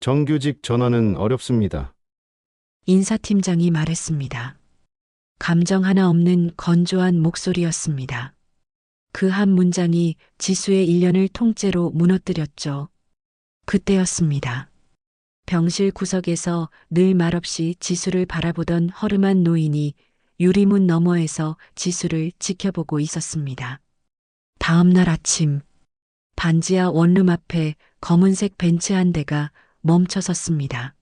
정규직 전환은 어렵습니다. 인사팀장이 말했습니다. 감정 하나 없는 건조한 목소리였습니다. 그 한 문장이 지수의 1년을 통째로 무너뜨렸죠. 그때였습니다. 병실 구석에서 늘 말없이 지수를 바라보던 허름한 노인이 유리문 너머에서 지수를 지켜보고 있었습니다. 다음 날 아침, 반지하 원룸 앞에 검은색 벤츠 한 대가 멈춰 섰습니다.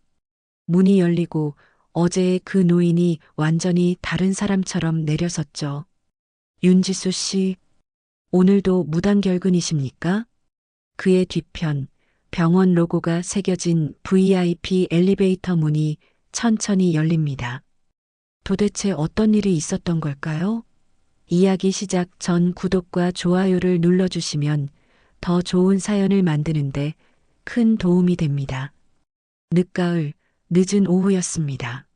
문이 열리고 어제의 그 노인이 완전히 다른 사람처럼 내려섰죠. 윤지수 씨, 오늘도 무단결근이십니까? 그의 뒤편, 병원 로고가 새겨진 VIP 엘리베이터 문이 천천히 열립니다. 도대체 어떤 일이 있었던 걸까요? 이야기 시작 전 구독과 좋아요를 눌러주시면 더 좋은 사연을 만드는데 큰 도움이 됩니다. 늦가을, 늦은 오후였습니다.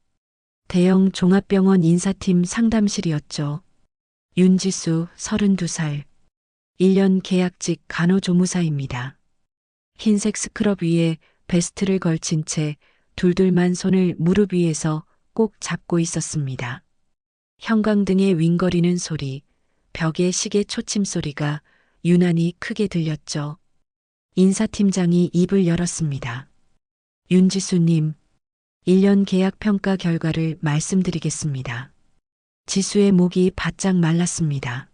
대형 종합병원 인사팀 상담실이었죠. 윤지수 32살. 1년 계약직 간호조무사입니다. 흰색 스크럽 위에 베스트를 걸친 채 둘둘만 손을 무릎 위에서 꼭 잡고 있었습니다. 형광등의 윙거리는 소리, 벽의 시계 초침 소리가 유난히 크게 들렸죠. 인사팀장이 입을 열었습니다. 윤지수님, 1년 계약 평가 결과를 말씀드리겠습니다. 지수의 목이 바짝 말랐습니다.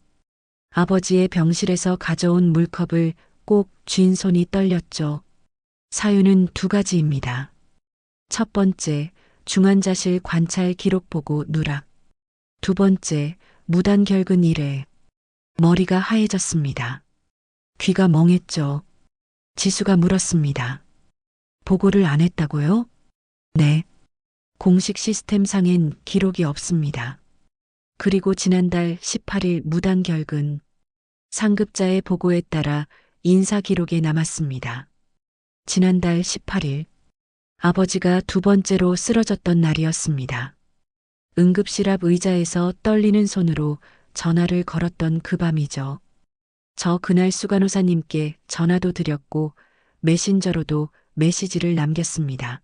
아버지의 병실에서 가져온 물컵을 꼭 쥔 손이 떨렸죠. 사유는 두 가지입니다. 첫 번째, 중환자실 관찰 기록 보고 누락. 두 번째, 무단결근 1회. 머리가 하얘졌습니다. 귀가 멍했죠. 지수가 물었습니다. 보고를 안 했다고요? 네. 공식 시스템상엔 기록이 없습니다. 그리고 지난달 18일 무단결근. 상급자의 보고에 따라 인사 기록에 남았습니다. 지난달 18일, 아버지가 두 번째로 쓰러졌던 날이었습니다. 응급실 앞 의자에서 떨리는 손으로 전화를 걸었던 그 밤이죠. 저 그날 수간호사님께 전화도 드렸고 메신저로도 메시지를 남겼습니다.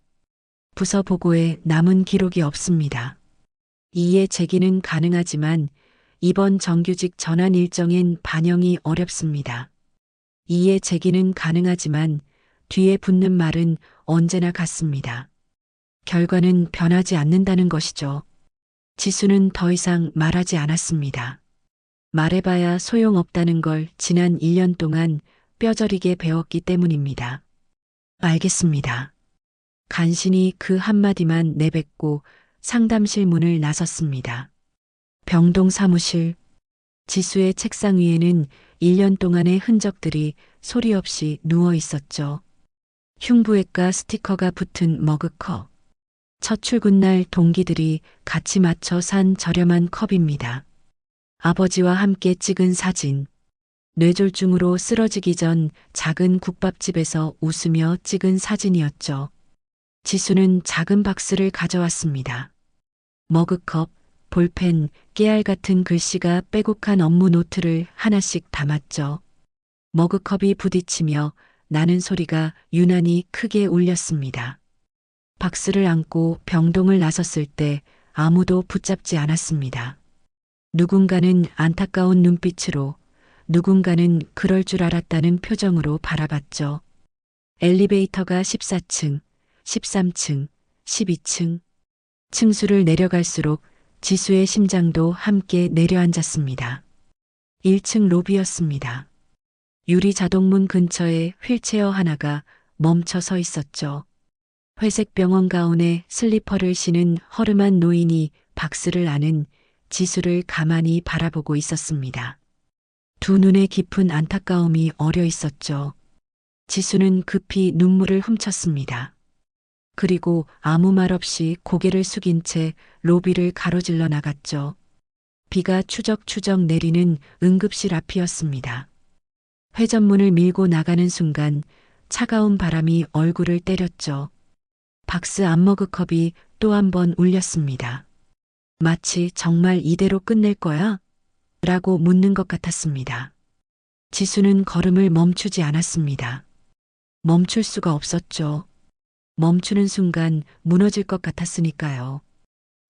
부서 보고에 남은 기록이 없습니다. 이에 제기는 가능하지만 이번 정규직 전환 일정엔 반영이 어렵습니다. 이에 제기는 가능하지만 뒤에 붙는 말은 언제나 같습니다. 결과는 변하지 않는다는 것이죠. 지수는 더 이상 말하지 않았습니다. 말해봐야 소용없다는 걸 지난 1년 동안 뼈저리게 배웠기 때문입니다. 알겠습니다. 간신히 그 한마디만 내뱉고 상담실 문을 나섰습니다. 병동 사무실. 지수의 책상 위에는 1년 동안의 흔적들이 소리 없이 누워 있었죠. 흉부외과 스티커가 붙은 머그컵. 첫 출근 날 동기들이 같이 맞춰 산 저렴한 컵입니다. 아버지와 함께 찍은 사진. 뇌졸중으로 쓰러지기 전 작은 국밥집에서 웃으며 찍은 사진이었죠. 지수는 작은 박스를 가져왔습니다. 머그컵, 볼펜, 깨알 같은 글씨가 빼곡한 업무 노트를 하나씩 담았죠. 머그컵이 부딪히며 나는 소리가 유난히 크게 울렸습니다. 박스를 안고 병동을 나섰을 때 아무도 붙잡지 않았습니다. 누군가는 안타까운 눈빛으로, 누군가는 그럴 줄 알았다는 표정으로 바라봤죠. 엘리베이터가 14층, 13층, 12층. 층수를 내려갈수록 지수의 심장도 함께 내려앉았습니다. 1층 로비였습니다. 유리 자동문 근처에 휠체어 하나가 멈춰 서 있었죠. 회색 병원 가운에 슬리퍼를 신은 허름한 노인이 박스를 안은 지수를 가만히 바라보고 있었습니다. 두 눈에 깊은 안타까움이 어려 있었죠. 지수는 급히 눈물을 훔쳤습니다. 그리고 아무 말 없이 고개를 숙인 채 로비를 가로질러 나갔죠. 비가 추적추적 내리는 응급실 앞이었습니다. 회전문을 밀고 나가는 순간 차가운 바람이 얼굴을 때렸죠. 박스 안머그컵이 또 한 번 울렸습니다. 마치 정말 이대로 끝낼 거야? 라고 묻는 것 같았습니다. 지수는 걸음을 멈추지 않았습니다. 멈출 수가 없었죠. 멈추는 순간 무너질 것 같았으니까요.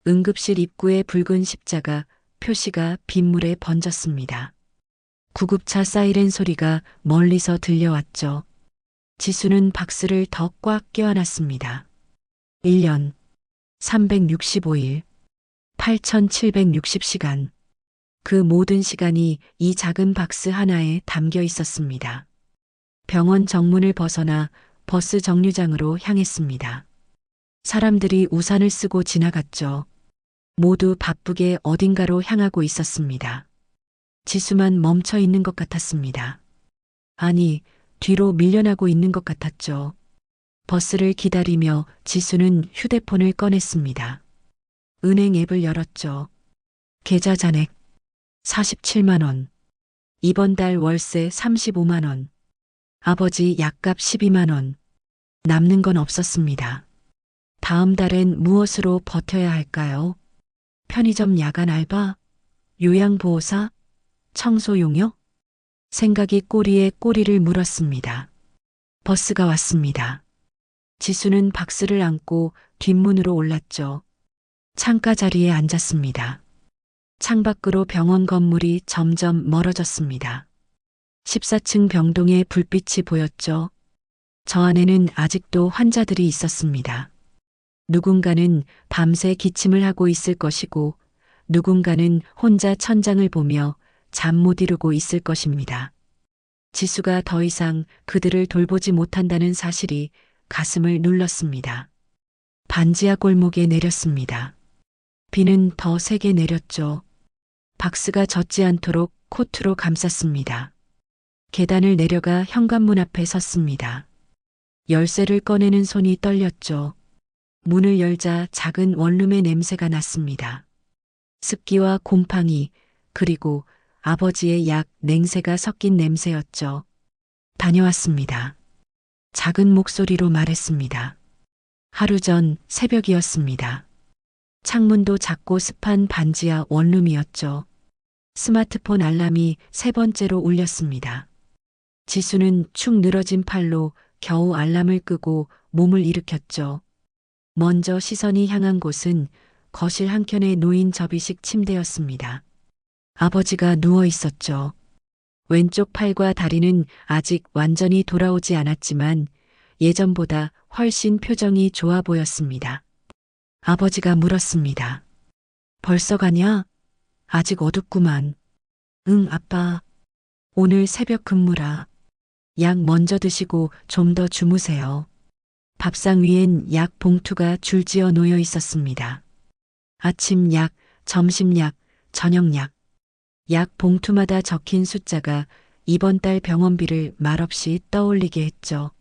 응급실 입구에 붉은 십자가 표시가 빗물에 번졌습니다. 구급차 사이렌 소리가 멀리서 들려왔죠. 지수는 박스를 더 꽉 껴안았습니다. 1년, 365일, 8760시간. 그 모든 시간이 이 작은 박스 하나에 담겨 있었습니다. 병원 정문을 벗어나 버스 정류장으로 향했습니다. 사람들이 우산을 쓰고 지나갔죠. 모두 바쁘게 어딘가로 향하고 있었습니다. 지수만 멈춰 있는 것 같았습니다. 아니, 뒤로 밀려나고 있는 것 같았죠. 버스를 기다리며 지수는 휴대폰을 꺼냈습니다. 은행 앱을 열었죠. 계좌 잔액 47만 원. 이번 달 월세 35만 원. 아버지 약값 12만 원. 남는 건 없었습니다. 다음 달엔 무엇으로 버텨야 할까요? 편의점 야간 알바? 요양보호사? 청소용역? 생각이 꼬리에 꼬리를 물었습니다. 버스가 왔습니다. 지수는 박스를 안고 뒷문으로 올랐죠. 창가 자리에 앉았습니다. 창밖으로 병원 건물이 점점 멀어졌습니다. 14층 병동에 불빛이 보였죠. 저 안에는 아직도 환자들이 있었습니다. 누군가는 밤새 기침을 하고 있을 것이고 누군가는 혼자 천장을 보며 잠 못 이루고 있을 것입니다. 지수가 더 이상 그들을 돌보지 못한다는 사실이 가슴을 눌렀습니다. 반지하 골목에 내렸습니다. 비는 더 세게 내렸죠. 박스가 젖지 않도록 코트로 감쌌습니다. 계단을 내려가 현관문 앞에 섰습니다. 열쇠를 꺼내는 손이 떨렸죠. 문을 열자 작은 원룸의 냄새가 났습니다. 습기와 곰팡이 그리고 아버지의 약 냉새가 섞인 냄새였죠. 다녀왔습니다. 작은 목소리로 말했습니다. 하루 전 새벽이었습니다. 창문도 작고 습한 반지하 원룸이었죠. 스마트폰 알람이 세 번째로 울렸습니다. 지수는 축 늘어진 팔로 겨우 알람을 끄고 몸을 일으켰죠. 먼저 시선이 향한 곳은 거실 한켠에 놓인 접이식 침대였습니다. 아버지가 누워 있었죠. 왼쪽 팔과 다리는 아직 완전히 돌아오지 않았지만 예전보다 훨씬 표정이 좋아 보였습니다. 아버지가 물었습니다. 벌써 가냐? 아직 어둡구만. 응, 아빠. 오늘 새벽 근무라. 약 먼저 드시고 좀 더 주무세요. 밥상 위엔 약 봉투가 줄지어 놓여 있었습니다. 아침 약, 점심 약, 저녁 약. 약 봉투마다 적힌 숫자가 이번 달 병원비를 말없이 떠올리게 했죠.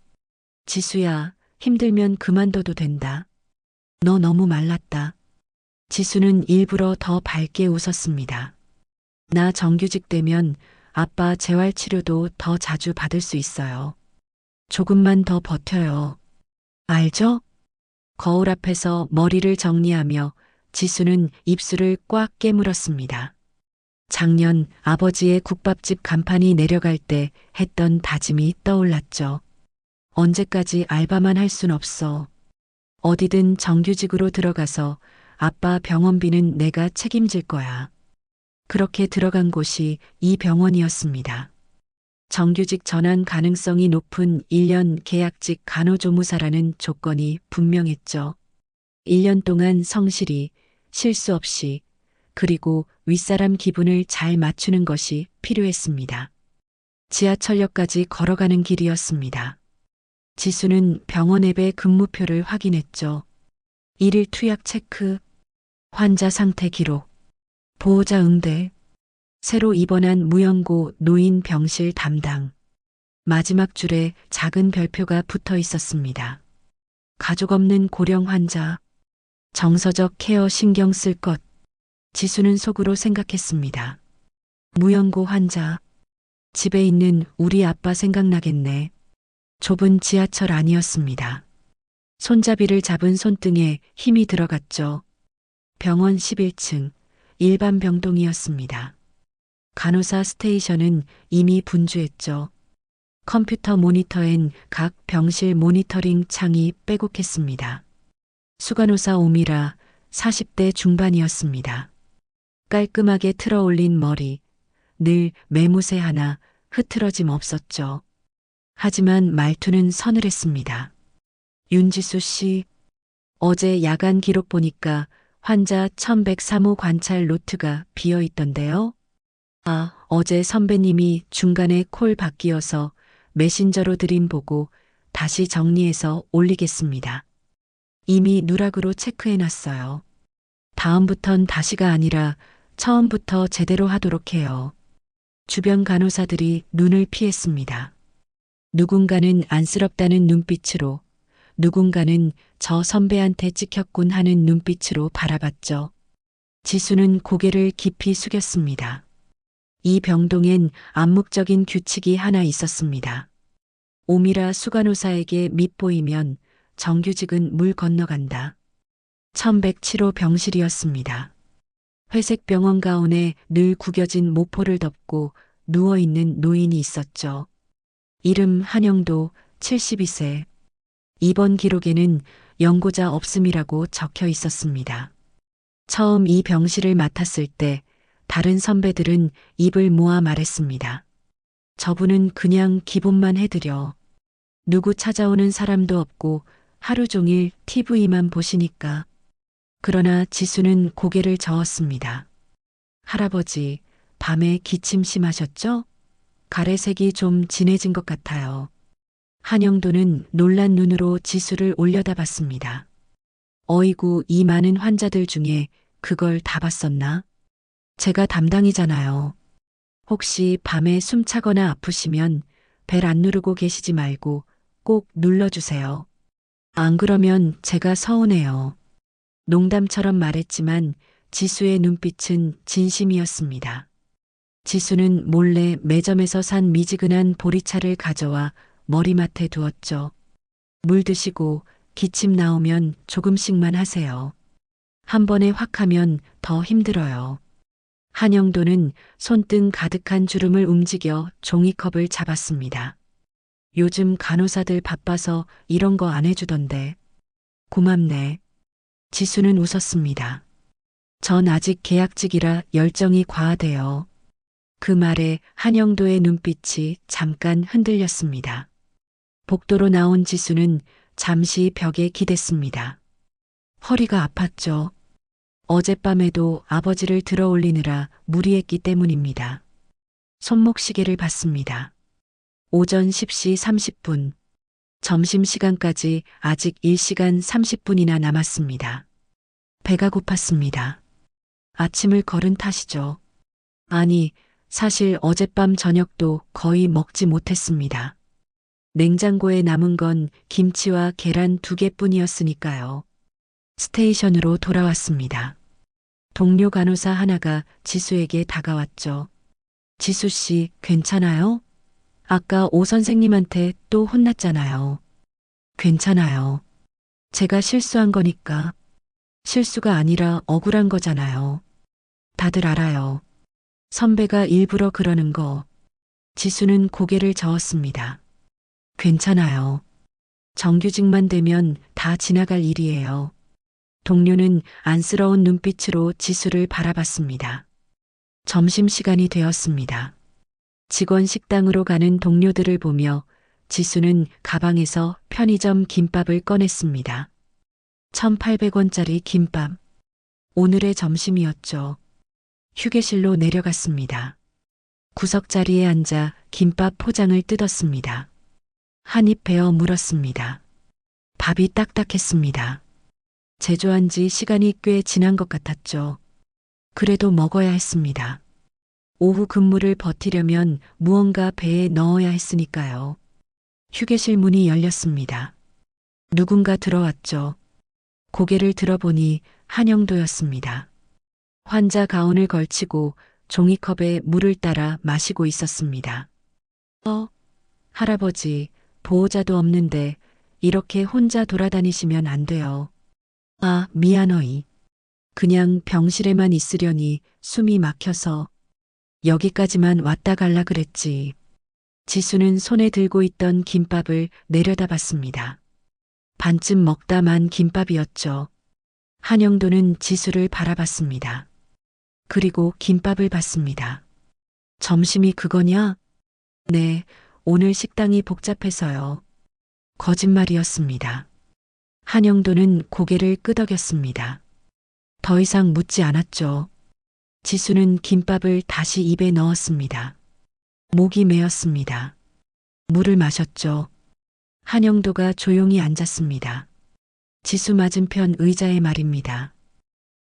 지수야, 힘들면 그만둬도 된다. 너 너무 말랐다. 지수는 일부러 더 밝게 웃었습니다. 나 정규직 되면 아빠 재활치료도 더 자주 받을 수 있어요. 조금만 더 버텨요. 알죠? 거울 앞에서 머리를 정리하며 지수는 입술을 꽉 깨물었습니다. 작년 아버지의 국밥집 간판이 내려갈 때 했던 다짐이 떠올랐죠. 언제까지 알바만 할 순 없어. 어디든 정규직으로 들어가서 아빠 병원비는 내가 책임질 거야. 그렇게 들어간 곳이 이 병원이었습니다. 정규직 전환 가능성이 높은 1년 계약직 간호조무사라는 조건이 분명했죠. 1년 동안 성실히, 실수 없이, 그리고 윗사람 기분을 잘 맞추는 것이 필요했습니다. 지하철역까지 걸어가는 길이었습니다. 지수는 병원 앱의 근무표를 확인했죠. 일일 투약 체크, 환자 상태 기록, 보호자 응대, 새로 입원한 무연고 노인 병실 담당. 마지막 줄에 작은 별표가 붙어 있었습니다. 가족 없는 고령 환자, 정서적 케어 신경 쓸 것. 지수는 속으로 생각했습니다. 무연고 환자, 집에 있는 우리 아빠 생각나겠네. 좁은 지하철 아니었습니다. 손잡이를 잡은 손등에 힘이 들어갔죠. 병원 11층, 일반 병동이었습니다. 간호사 스테이션은 이미 분주했죠. 컴퓨터 모니터엔 각 병실 모니터링 창이 빼곡했습니다. 수간호사 오미라 40대 중반이었습니다. 깔끔하게 틀어 올린 머리, 늘 매무새 하나 흐트러짐 없었죠. 하지만 말투는 서늘했습니다. 윤지수 씨, 어제 야간 기록 보니까 환자 1103호 관찰 노트가 비어 있던데요. 아, 어제 선배님이 중간에 콜 바뀌어서 메신저로 드린 보고 다시 정리해서 올리겠습니다. 이미 누락으로 체크해놨어요. 다음부턴 다시가 아니라 처음부터 제대로 하도록 해요. 주변 간호사들이 눈을 피했습니다. 누군가는 안쓰럽다는 눈빛으로, 누군가는 저 선배한테 찍혔군 하는 눈빛으로 바라봤죠. 지수는 고개를 깊이 숙였습니다. 이 병동엔 암묵적인 규칙이 하나 있었습니다. 오미라 수간호사에게 밑보이면 정규직은 물 건너간다. 1107호 병실이었습니다. 회색 병원 가운에 늘 구겨진 모포를 덮고 누워있는 노인이 있었죠. 이름 한영도 72세. 입원 기록에는 연고자 없음이라고 적혀 있었습니다. 처음 이 병실을 맡았을 때 다른 선배들은 입을 모아 말했습니다. 저분은 그냥 기본만 해드려. 누구 찾아오는 사람도 없고 하루 종일 TV만 보시니까. 그러나 지수는 고개를 저었습니다. 할아버지, 밤에 기침 심하셨죠? 가래색이 좀 진해진 것 같아요. 한영도는 놀란 눈으로 지수를 올려다봤습니다. 어이구, 이 많은 환자들 중에 그걸 다 봤었나? 제가 담당이잖아요. 혹시 밤에 숨차거나 아프시면 벨 안 누르고 계시지 말고 꼭 눌러주세요. 안 그러면 제가 서운해요. 농담처럼 말했지만 지수의 눈빛은 진심이었습니다. 지수는 몰래 매점에서 산 미지근한 보리차를 가져와 머리맡에 두었죠. 물 드시고 기침 나오면 조금씩만 하세요. 한 번에 확 하면 더 힘들어요. 한영도는 손등 가득한 주름을 움직여 종이컵을 잡았습니다. 요즘 간호사들 바빠서 이런 거 안 해주던데. 고맙네. 지수는 웃었습니다. 전 아직 계약직이라 열정이 과하대요. 그 말에 한영도의 눈빛이 잠깐 흔들렸습니다. 복도로 나온 지수는 잠시 벽에 기댔습니다. 허리가 아팠죠. 어젯밤에도 아버지를 들어 올리느라 무리했기 때문입니다. 손목시계를 봤습니다. 오전 10시 30분. 점심시간까지 아직 1시간 30분이나 남았습니다. 배가 고팠습니다. 아침을 거른 탓이죠. 아니, 사실 어젯밤 저녁도 거의 먹지 못했습니다. 냉장고에 남은 건 김치와 계란 2개뿐이었으니까요. 스테이션으로 돌아왔습니다. 동료 간호사 하나가 지수에게 다가왔죠. 지수 씨, 괜찮아요? 아까 오 선생님한테 또 혼났잖아요. 괜찮아요. 제가 실수한 거니까. 실수가 아니라 억울한 거잖아요. 다들 알아요. 선배가 일부러 그러는 거. 지수는 고개를 저었습니다. 괜찮아요. 정규직만 되면 다 지나갈 일이에요. 동료는 안쓰러운 눈빛으로 지수를 바라봤습니다. 점심시간이 되었습니다. 직원 식당으로 가는 동료들을 보며 지수는 가방에서 편의점 김밥을 꺼냈습니다. 1,800원짜리 김밥. 오늘의 점심이었죠. 휴게실로 내려갔습니다. 구석자리에 앉아 김밥 포장을 뜯었습니다. 한 입 베어 물었습니다. 밥이 딱딱했습니다. 제조한 지 시간이 꽤 지난 것 같았죠. 그래도 먹어야 했습니다. 오후 근무를 버티려면 무언가 배에 넣어야 했으니까요. 휴게실 문이 열렸습니다. 누군가 들어왔죠. 고개를 들어보니 한영도였습니다. 환자 가운을 걸치고 종이컵에 물을 따라 마시고 있었습니다. 할아버지, 보호자도 없는데 이렇게 혼자 돌아다니시면 안 돼요. 아, 미안어이. 그냥 병실에만 있으려니 숨이 막혀서 여기까지만 왔다 갈라 그랬지. 지수는 손에 들고 있던 김밥을 내려다봤습니다. 반쯤 먹다 만 김밥이었죠. 한영도는 지수를 바라봤습니다. 그리고 김밥을 봤습니다. 점심이 그거냐? 네, 오늘 식당이 복잡해서요. 거짓말이었습니다. 한영도는 고개를 끄덕였습니다. 더 이상 묻지 않았죠. 지수는 김밥을 다시 입에 넣었습니다. 목이 메었습니다. 물을 마셨죠. 한영도가 조용히 앉았습니다. 지수 맞은편 의자에 말입니다.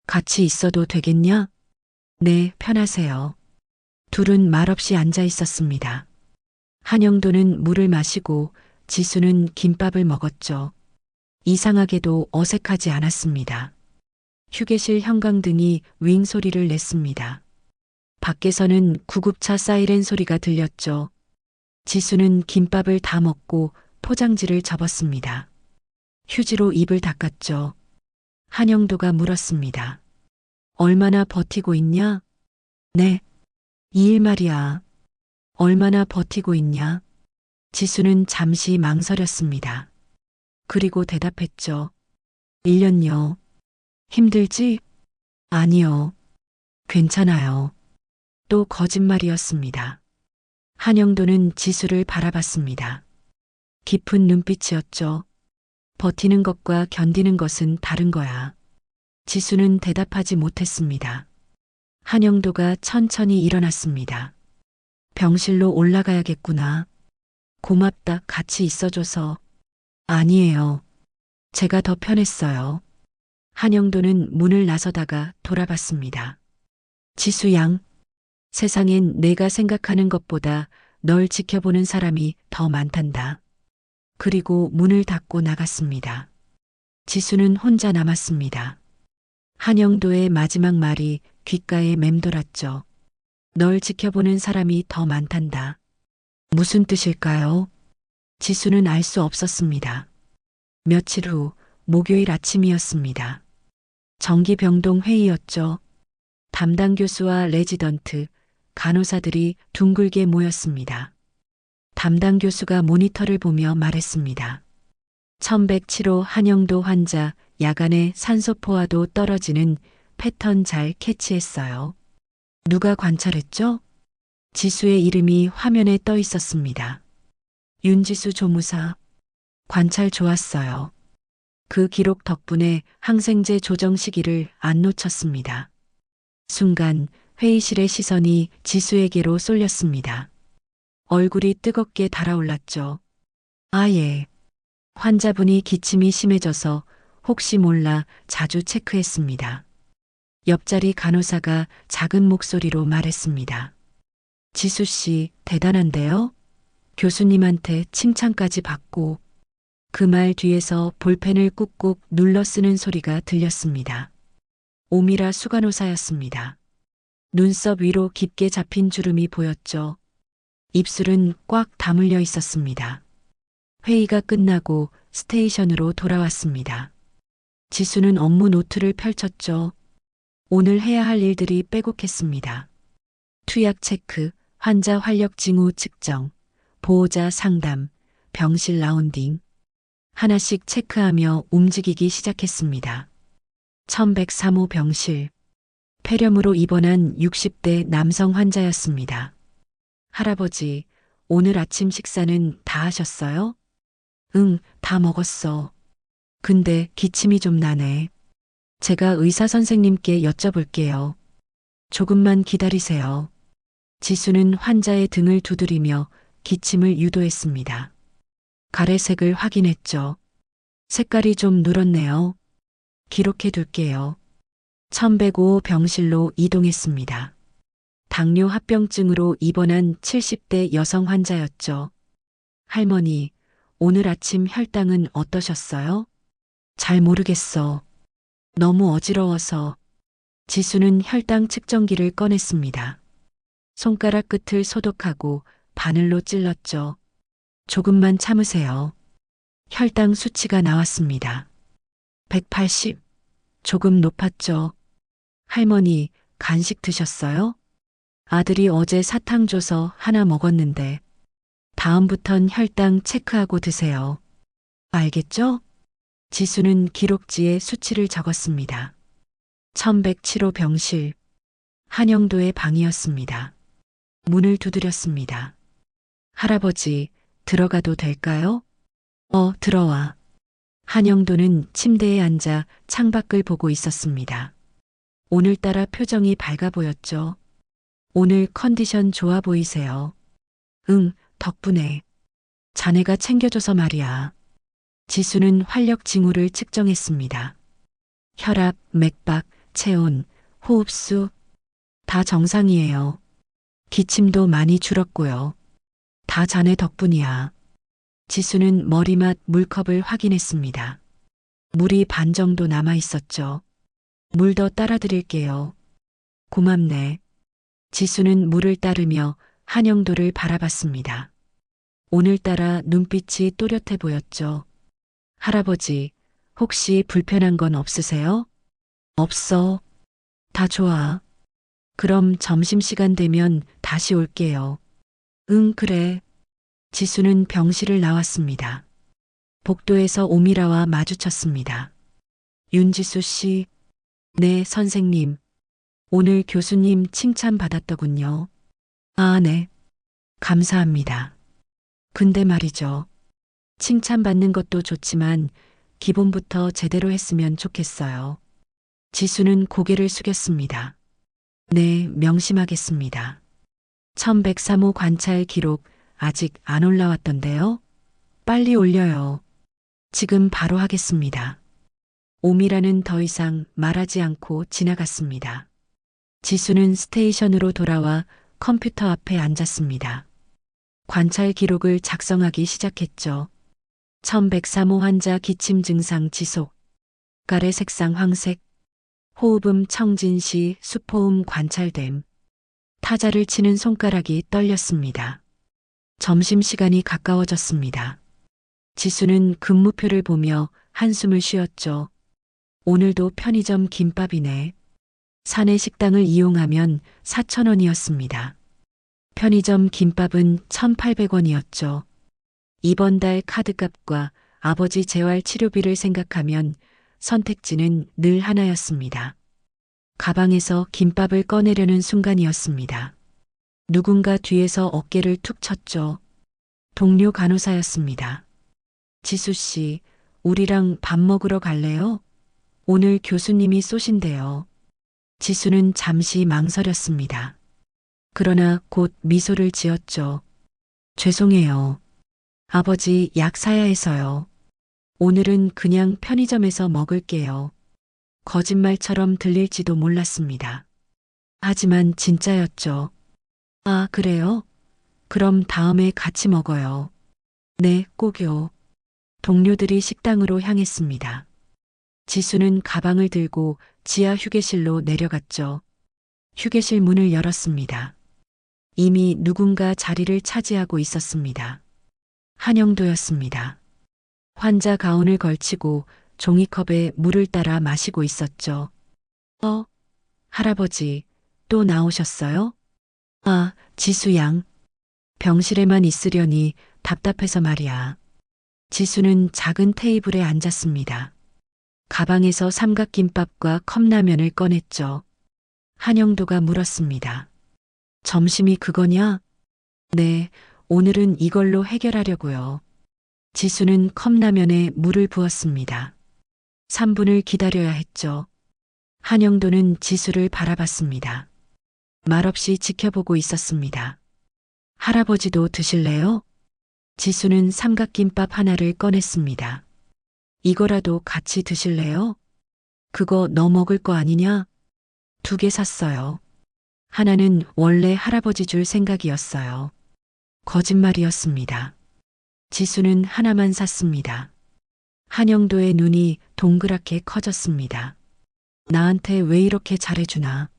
같이 있어도 되겠냐? 네, 편하세요. 둘은 말없이 앉아 있었습니다. 한영도는 물을 마시고 지수는 김밥을 먹었죠. 이상하게도 어색하지 않았습니다. 휴게실 형광등이 윙 소리를 냈습니다. 밖에서는 구급차 사이렌 소리가 들렸죠. 지수는 김밥을 다 먹고 포장지를 접었습니다. 휴지로 입을 닦았죠. 한영도가 물었습니다. 얼마나 버티고 있냐? 네. 2일 말이야. 얼마나 버티고 있냐? 지수는 잠시 망설였습니다. 그리고 대답했죠. 1년요. 힘들지? 아니요. 괜찮아요. 또 거짓말이었습니다. 한영도는 지수를 바라봤습니다. 깊은 눈빛이었죠. 버티는 것과 견디는 것은 다른 거야. 지수는 대답하지 못했습니다. 한영도가 천천히 일어났습니다. 병실로 올라가야겠구나. 고맙다, 같이 있어줘서. 아니에요. 제가 더 편했어요. 한영도는 문을 나서다가 돌아봤습니다. 지수 양, 세상엔 내가 생각하는 것보다 널 지켜보는 사람이 더 많단다. 그리고 문을 닫고 나갔습니다. 지수는 혼자 남았습니다. 한영도의 마지막 말이 귓가에 맴돌았죠. 널 지켜보는 사람이 더 많단다. 무슨 뜻일까요? 지수는 알 수 없었습니다. 며칠 후 목요일 아침이었습니다. 정기병동 회의였죠. 담당 교수와 레지던트, 간호사들이 둥글게 모였습니다. 담당 교수가 모니터를 보며 말했습니다. 1107호 한영도 환자 야간에 산소 포화도 떨어지는 패턴 잘 캐치했어요. 누가 관찰했죠? 지수의 이름이 화면에 떠 있었습니다. 윤지수 조무사. 관찰 좋았어요. 그 기록 덕분에 항생제 조정 시기를 안 놓쳤습니다. 순간 회의실의 시선이 지수에게로 쏠렸습니다. 얼굴이 뜨겁게 달아올랐죠. 아, 예. 환자분이 기침이 심해져서 혹시 몰라 자주 체크했습니다. 옆자리 간호사가 작은 목소리로 말했습니다. 지수 씨, 대단한데요? 교수님한테 칭찬까지 받고. 그 말 뒤에서 볼펜을 꾹꾹 눌러 쓰는 소리가 들렸습니다. 오미라 수간호사였습니다. 눈썹 위로 깊게 잡힌 주름이 보였죠. 입술은 꽉 다물려 있었습니다. 회의가 끝나고 스테이션으로 돌아왔습니다. 지수는 업무 노트를 펼쳤죠. 오늘 해야 할 일들이 빼곡했습니다. 투약 체크, 환자 활력 징후 측정, 보호자 상담, 병실 라운딩. 하나씩 체크하며 움직이기 시작했습니다. 1103호 병실. 폐렴으로 입원한 60대 남성 환자였습니다. 할아버지, 오늘 아침 식사는 다 하셨어요? 응, 다 먹었어. 근데 기침이 좀 나네. 제가 의사 선생님께 여쭤볼게요. 조금만 기다리세요. 지수는 환자의 등을 두드리며 기침을 유도했습니다. 가래색을 확인했죠. 색깔이 좀 누렇네요. 기록해 둘게요. 1105 병실로 이동했습니다. 당뇨 합병증으로 입원한 70대 여성 환자였죠. 할머니, 오늘 아침 혈당은 어떠셨어요? 잘 모르겠어. 너무 어지러워서. 지수는 혈당 측정기를 꺼냈습니다. 손가락 끝을 소독하고 바늘로 찔렀죠. 조금만 참으세요. 혈당 수치가 나왔습니다. 180. 조금 높았죠. 할머니, 간식 드셨어요? 아들이 어제 사탕 줘서 하나 먹었는데. 다음부턴 혈당 체크하고 드세요. 알겠죠? 지수는 기록지에 수치를 적었습니다. 1107호 병실. 한영도의 방이었습니다. 문을 두드렸습니다. 할아버지, 들어가도 될까요? 들어와. 한영도는 침대에 앉아 창밖을 보고 있었습니다. 오늘따라 표정이 밝아 보였죠. 오늘 컨디션 좋아 보이세요. 응, 덕분에. 자네가 챙겨줘서 말이야. 지수는 활력 징후를 측정했습니다. 혈압, 맥박, 체온, 호흡수, 다 정상이에요. 기침도 많이 줄었고요. 다 자네 덕분이야. 지수는 머리맡 물컵을 확인했습니다. 물이 반 정도 남아 있었죠. 물 더 따라 드릴게요. 고맙네. 지수는 물을 따르며 한영도를 바라봤습니다. 오늘따라 눈빛이 또렷해 보였죠. 할아버지, 혹시 불편한 건 없으세요? 없어. 다 좋아. 그럼 점심시간 되면 다시 올게요. 응, 그래. 지수는 병실을 나왔습니다. 복도에서 오미라와 마주쳤습니다. 윤지수 씨. 네, 선생님. 오늘 교수님 칭찬받았더군요. 아, 네. 감사합니다. 근데 말이죠. 칭찬받는 것도 좋지만 기본부터 제대로 했으면 좋겠어요. 지수는 고개를 숙였습니다. 네, 명심하겠습니다. 1103호 관찰 기록 아직 안 올라왔던데요? 빨리 올려요. 지금 바로 하겠습니다. 오미라는 더 이상 말하지 않고 지나갔습니다. 지수는 스테이션으로 돌아와 컴퓨터 앞에 앉았습니다. 관찰 기록을 작성하기 시작했죠. 1103호 환자 기침 증상 지속, 가래 색상 황색, 호흡음 청진시 수포음 관찰됨. 타자를 치는 손가락이 떨렸습니다. 점심시간이 가까워졌습니다. 지수는 근무표를 보며 한숨을 쉬었죠. 오늘도 편의점 김밥이네. 사내 식당을 이용하면 4,000원이었습니다. 편의점 김밥은 1,800원이었죠. 이번 달 카드값과 아버지 재활 치료비를 생각하면 선택지는 늘 하나였습니다. 가방에서 김밥을 꺼내려는 순간이었습니다. 누군가 뒤에서 어깨를 툭 쳤죠. 동료 간호사였습니다. 지수 씨, 우리랑 밥 먹으러 갈래요? 오늘 교수님이 쏘신대요. 지수는 잠시 망설였습니다. 그러나 곧 미소를 지었죠. 죄송해요. 아버지 약 사야 해서요. 오늘은 그냥 편의점에서 먹을게요. 거짓말처럼 들릴지도 몰랐습니다. 하지만 진짜였죠. 아, 그래요? 그럼 다음에 같이 먹어요. 네, 꼭요. 동료들이 식당으로 향했습니다. 지수는 가방을 들고 지하 휴게실로 내려갔죠. 휴게실 문을 열었습니다. 이미 누군가 자리를 차지하고 있었습니다. 한영도였습니다. 환자 가운을 걸치고 종이컵에 물을 따라 마시고 있었죠. 할아버지, 또 나오셨어요? 아, 지수 양. 병실에만 있으려니 답답해서 말이야. 지수는 작은 테이블에 앉았습니다. 가방에서 삼각김밥과 컵라면을 꺼냈죠. 한영도가 물었습니다. 점심이 그거냐? 네, 오늘은 이걸로 해결하려고요. 지수는 컵라면에 물을 부었습니다. 3분을 기다려야 했죠. 한영도는 지수를 바라봤습니다. 말없이 지켜보고 있었습니다. 할아버지도 드실래요? 지수는 삼각김밥 하나를 꺼냈습니다. 이거라도 같이 드실래요? 그거 너 먹을 거 아니냐? 2개 샀어요. 하나는 원래 할아버지 줄 생각이었어요. 거짓말이었습니다. 지수는 하나만 샀습니다. 한영도의 눈이 동그랗게 커졌습니다. 나한테 왜 이렇게 잘해주나?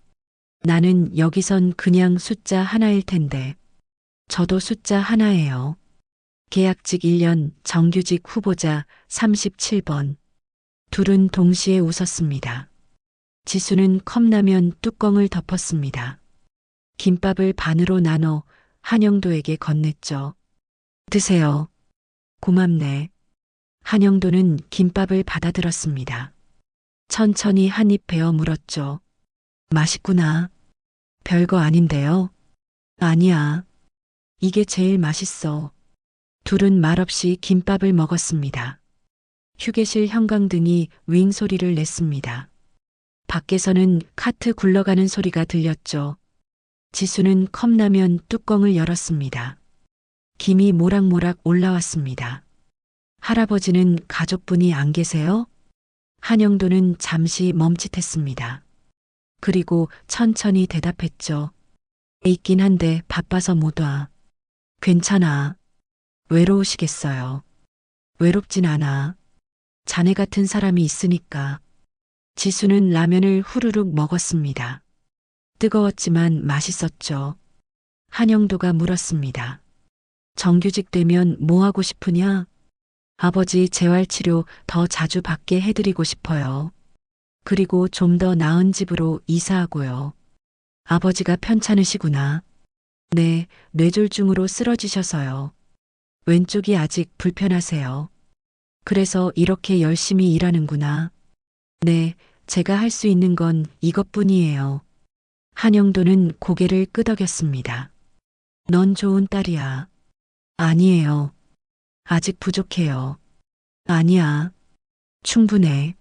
나는 여기선 그냥 숫자 하나일 텐데. 저도 숫자 하나예요. 계약직 1년 정규직 후보자 37번. 둘은 동시에 웃었습니다. 지수는 컵라면 뚜껑을 덮었습니다. 김밥을 반으로 나눠 한영도에게 건넸죠. 드세요. 고맙네. 한영도는 김밥을 받아들었습니다. 천천히 한 입 베어 물었죠. 맛있구나. 별거 아닌데요. 아니야. 이게 제일 맛있어. 둘은 말없이 김밥을 먹었습니다. 휴게실 형광등이 윙 소리를 냈습니다. 밖에서는 카트 굴러가는 소리가 들렸죠. 지수는 컵라면 뚜껑을 열었습니다. 김이 모락모락 올라왔습니다. 할아버지는 가족분이 안 계세요? 한영도는 잠시 멈칫했습니다. 그리고 천천히 대답했죠. 있긴 한데 바빠서 못 와. 괜찮아. 외로우시겠어요. 외롭진 않아. 자네 같은 사람이 있으니까. 지수는 라면을 후루룩 먹었습니다. 뜨거웠지만 맛있었죠. 한영도가 물었습니다. 정규직 되면 뭐 하고 싶으냐? 아버지 재활치료 더 자주 받게 해드리고 싶어요. 그리고 좀 더 나은 집으로 이사하고요. 아버지가 편찮으시구나. 네, 뇌졸중으로 쓰러지셔서요. 왼쪽이 아직 불편하세요. 그래서 이렇게 열심히 일하는구나. 네, 제가 할 수 있는 건 이것뿐이에요. 한영도는 고개를 끄덕였습니다. 넌 좋은 딸이야. 아니에요. 아직 부족해요. 아니야. 충분해.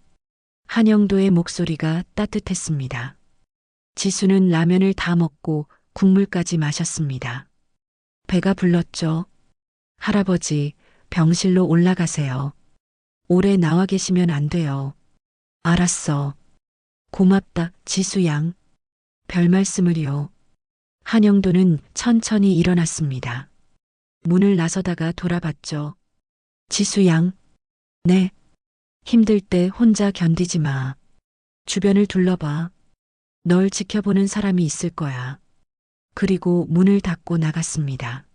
한영도의 목소리가 따뜻했습니다. 지수는 라면을 다 먹고 국물까지 마셨습니다. 배가 불렀죠. 할아버지, 병실로 올라가세요. 오래 나와 계시면 안 돼요. 알았어. 고맙다, 지수양. 별 말씀을요. 한영도는 천천히 일어났습니다. 문을 나서다가 돌아봤죠. 지수양. 네. 힘들 때 혼자 견디지 마. 주변을 둘러봐. 널 지켜보는 사람이 있을 거야. 그리고 문을 닫고 나갔습니다.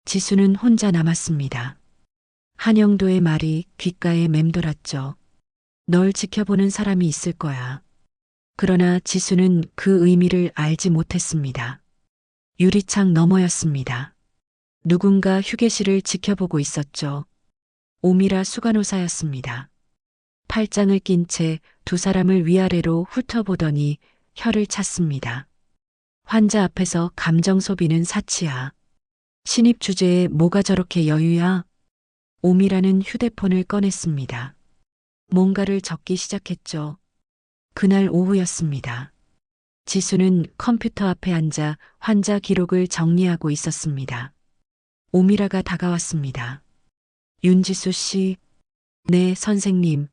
지수는 혼자 남았습니다. 한영도의 말이 귓가에 맴돌았죠. 널 지켜보는 사람이 있을 거야. 그러나 지수는 그 의미를 알지 못했습니다. 유리창 너머였습니다. 누군가 휴게실을 지켜보고 있었죠. 오미라 수간호사였습니다. 팔짱을 낀 채 두 사람을 위아래로 훑어보더니 혀를 찼습니다. 환자 앞에서 감정 소비는 사치야. 신입 주제에 뭐가 저렇게 여유야? 오미라는 휴대폰을 꺼냈습니다. 뭔가를 적기 시작했죠. 그날 오후였습니다. 지수는 컴퓨터 앞에 앉아 환자 기록을 정리하고 있었습니다. 오미라가 다가왔습니다. 윤지수 씨. 네, 선생님.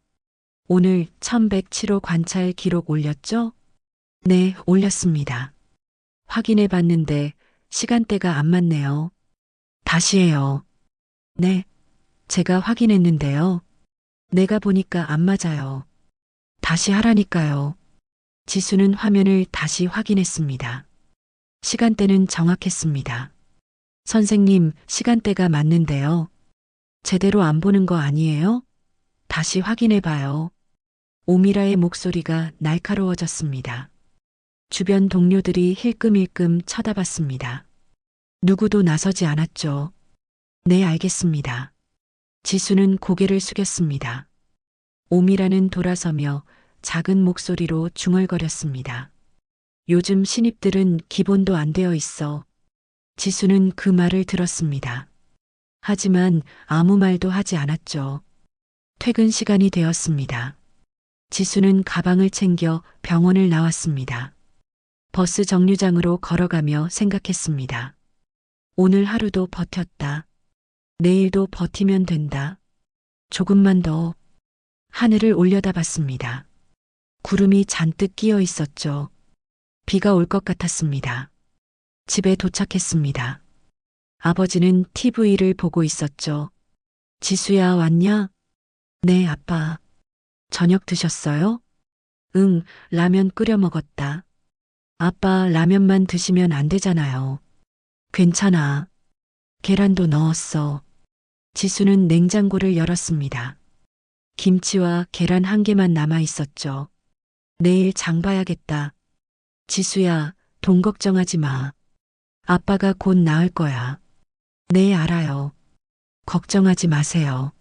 오늘 1107호 관찰 기록 올렸죠? 네, 올렸습니다. 확인해 봤는데 시간대가 안 맞네요. 다시 해요. 네, 제가 확인했는데요. 내가 보니까 안 맞아요. 다시 하라니까요. 지수는 화면을 다시 확인했습니다. 시간대는 정확했습니다. 선생님, 시간대가 맞는데요. 제대로 안 보는 거 아니에요? 다시 확인해 봐요. 오미라의 목소리가 날카로워졌습니다. 주변 동료들이 힐끔힐끔 쳐다봤습니다. 누구도 나서지 않았죠. 네, 알겠습니다. 지수는 고개를 숙였습니다. 오미라는 돌아서며 작은 목소리로 중얼거렸습니다. 요즘 신입들은 기본도 안 되어 있어. 지수는 그 말을 들었습니다. 하지만 아무 말도 하지 않았죠. 퇴근 시간이 되었습니다. 지수는 가방을 챙겨 병원을 나왔습니다. 버스 정류장으로 걸어가며 생각했습니다. 오늘 하루도 버텼다. 내일도 버티면 된다. 조금만 더. 하늘을 올려다봤습니다. 구름이 잔뜩 끼어 있었죠. 비가 올 것 같았습니다. 집에 도착했습니다. 아버지는 TV를 보고 있었죠. 지수야, 왔냐? 네, 아빠. 저녁 드셨어요? 응, 라면 끓여 먹었다. 아빠, 라면만 드시면 안 되잖아요. 괜찮아. 계란도 넣었어. 지수는 냉장고를 열었습니다. 김치와 계란 한 개만 남아 있었죠. 내일 장 봐야겠다. 지수야, 돈 걱정하지 마. 아빠가 곧 나을 거야. 네, 알아요. 걱정하지 마세요.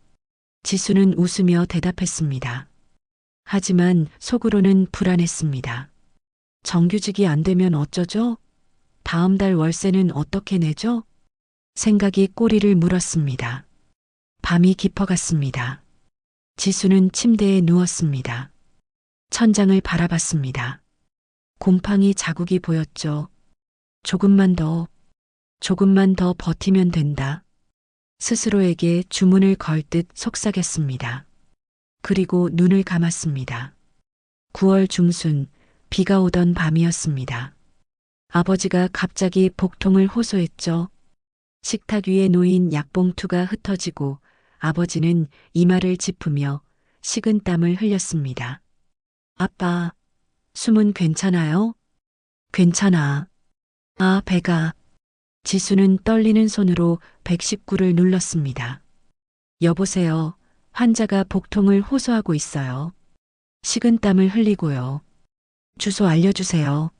지수는 웃으며 대답했습니다. 하지만 속으로는 불안했습니다. 정규직이 안 되면 어쩌죠? 다음 달 월세는 어떻게 내죠? 생각이 꼬리를 물었습니다. 밤이 깊어갔습니다. 지수는 침대에 누웠습니다. 천장을 바라봤습니다. 곰팡이 자국이 보였죠. 조금만 더 버티면 된다. 스스로에게 주문을 걸 듯 속삭였습니다. 그리고 눈을 감았습니다. 9월 중순, 비가 오던 밤이었습니다. 아버지가 갑자기 복통을 호소했죠. 식탁 위에 놓인 약봉투가 흩어지고 아버지는 이마를 짚으며 식은땀을 흘렸습니다. 아빠, 숨은 괜찮아요? 괜찮아. 아, 배가. 지수는 떨리는 손으로 119를 눌렀습니다. 여보세요. 환자가 복통을 호소하고 있어요. 식은땀을 흘리고요. 주소 알려주세요.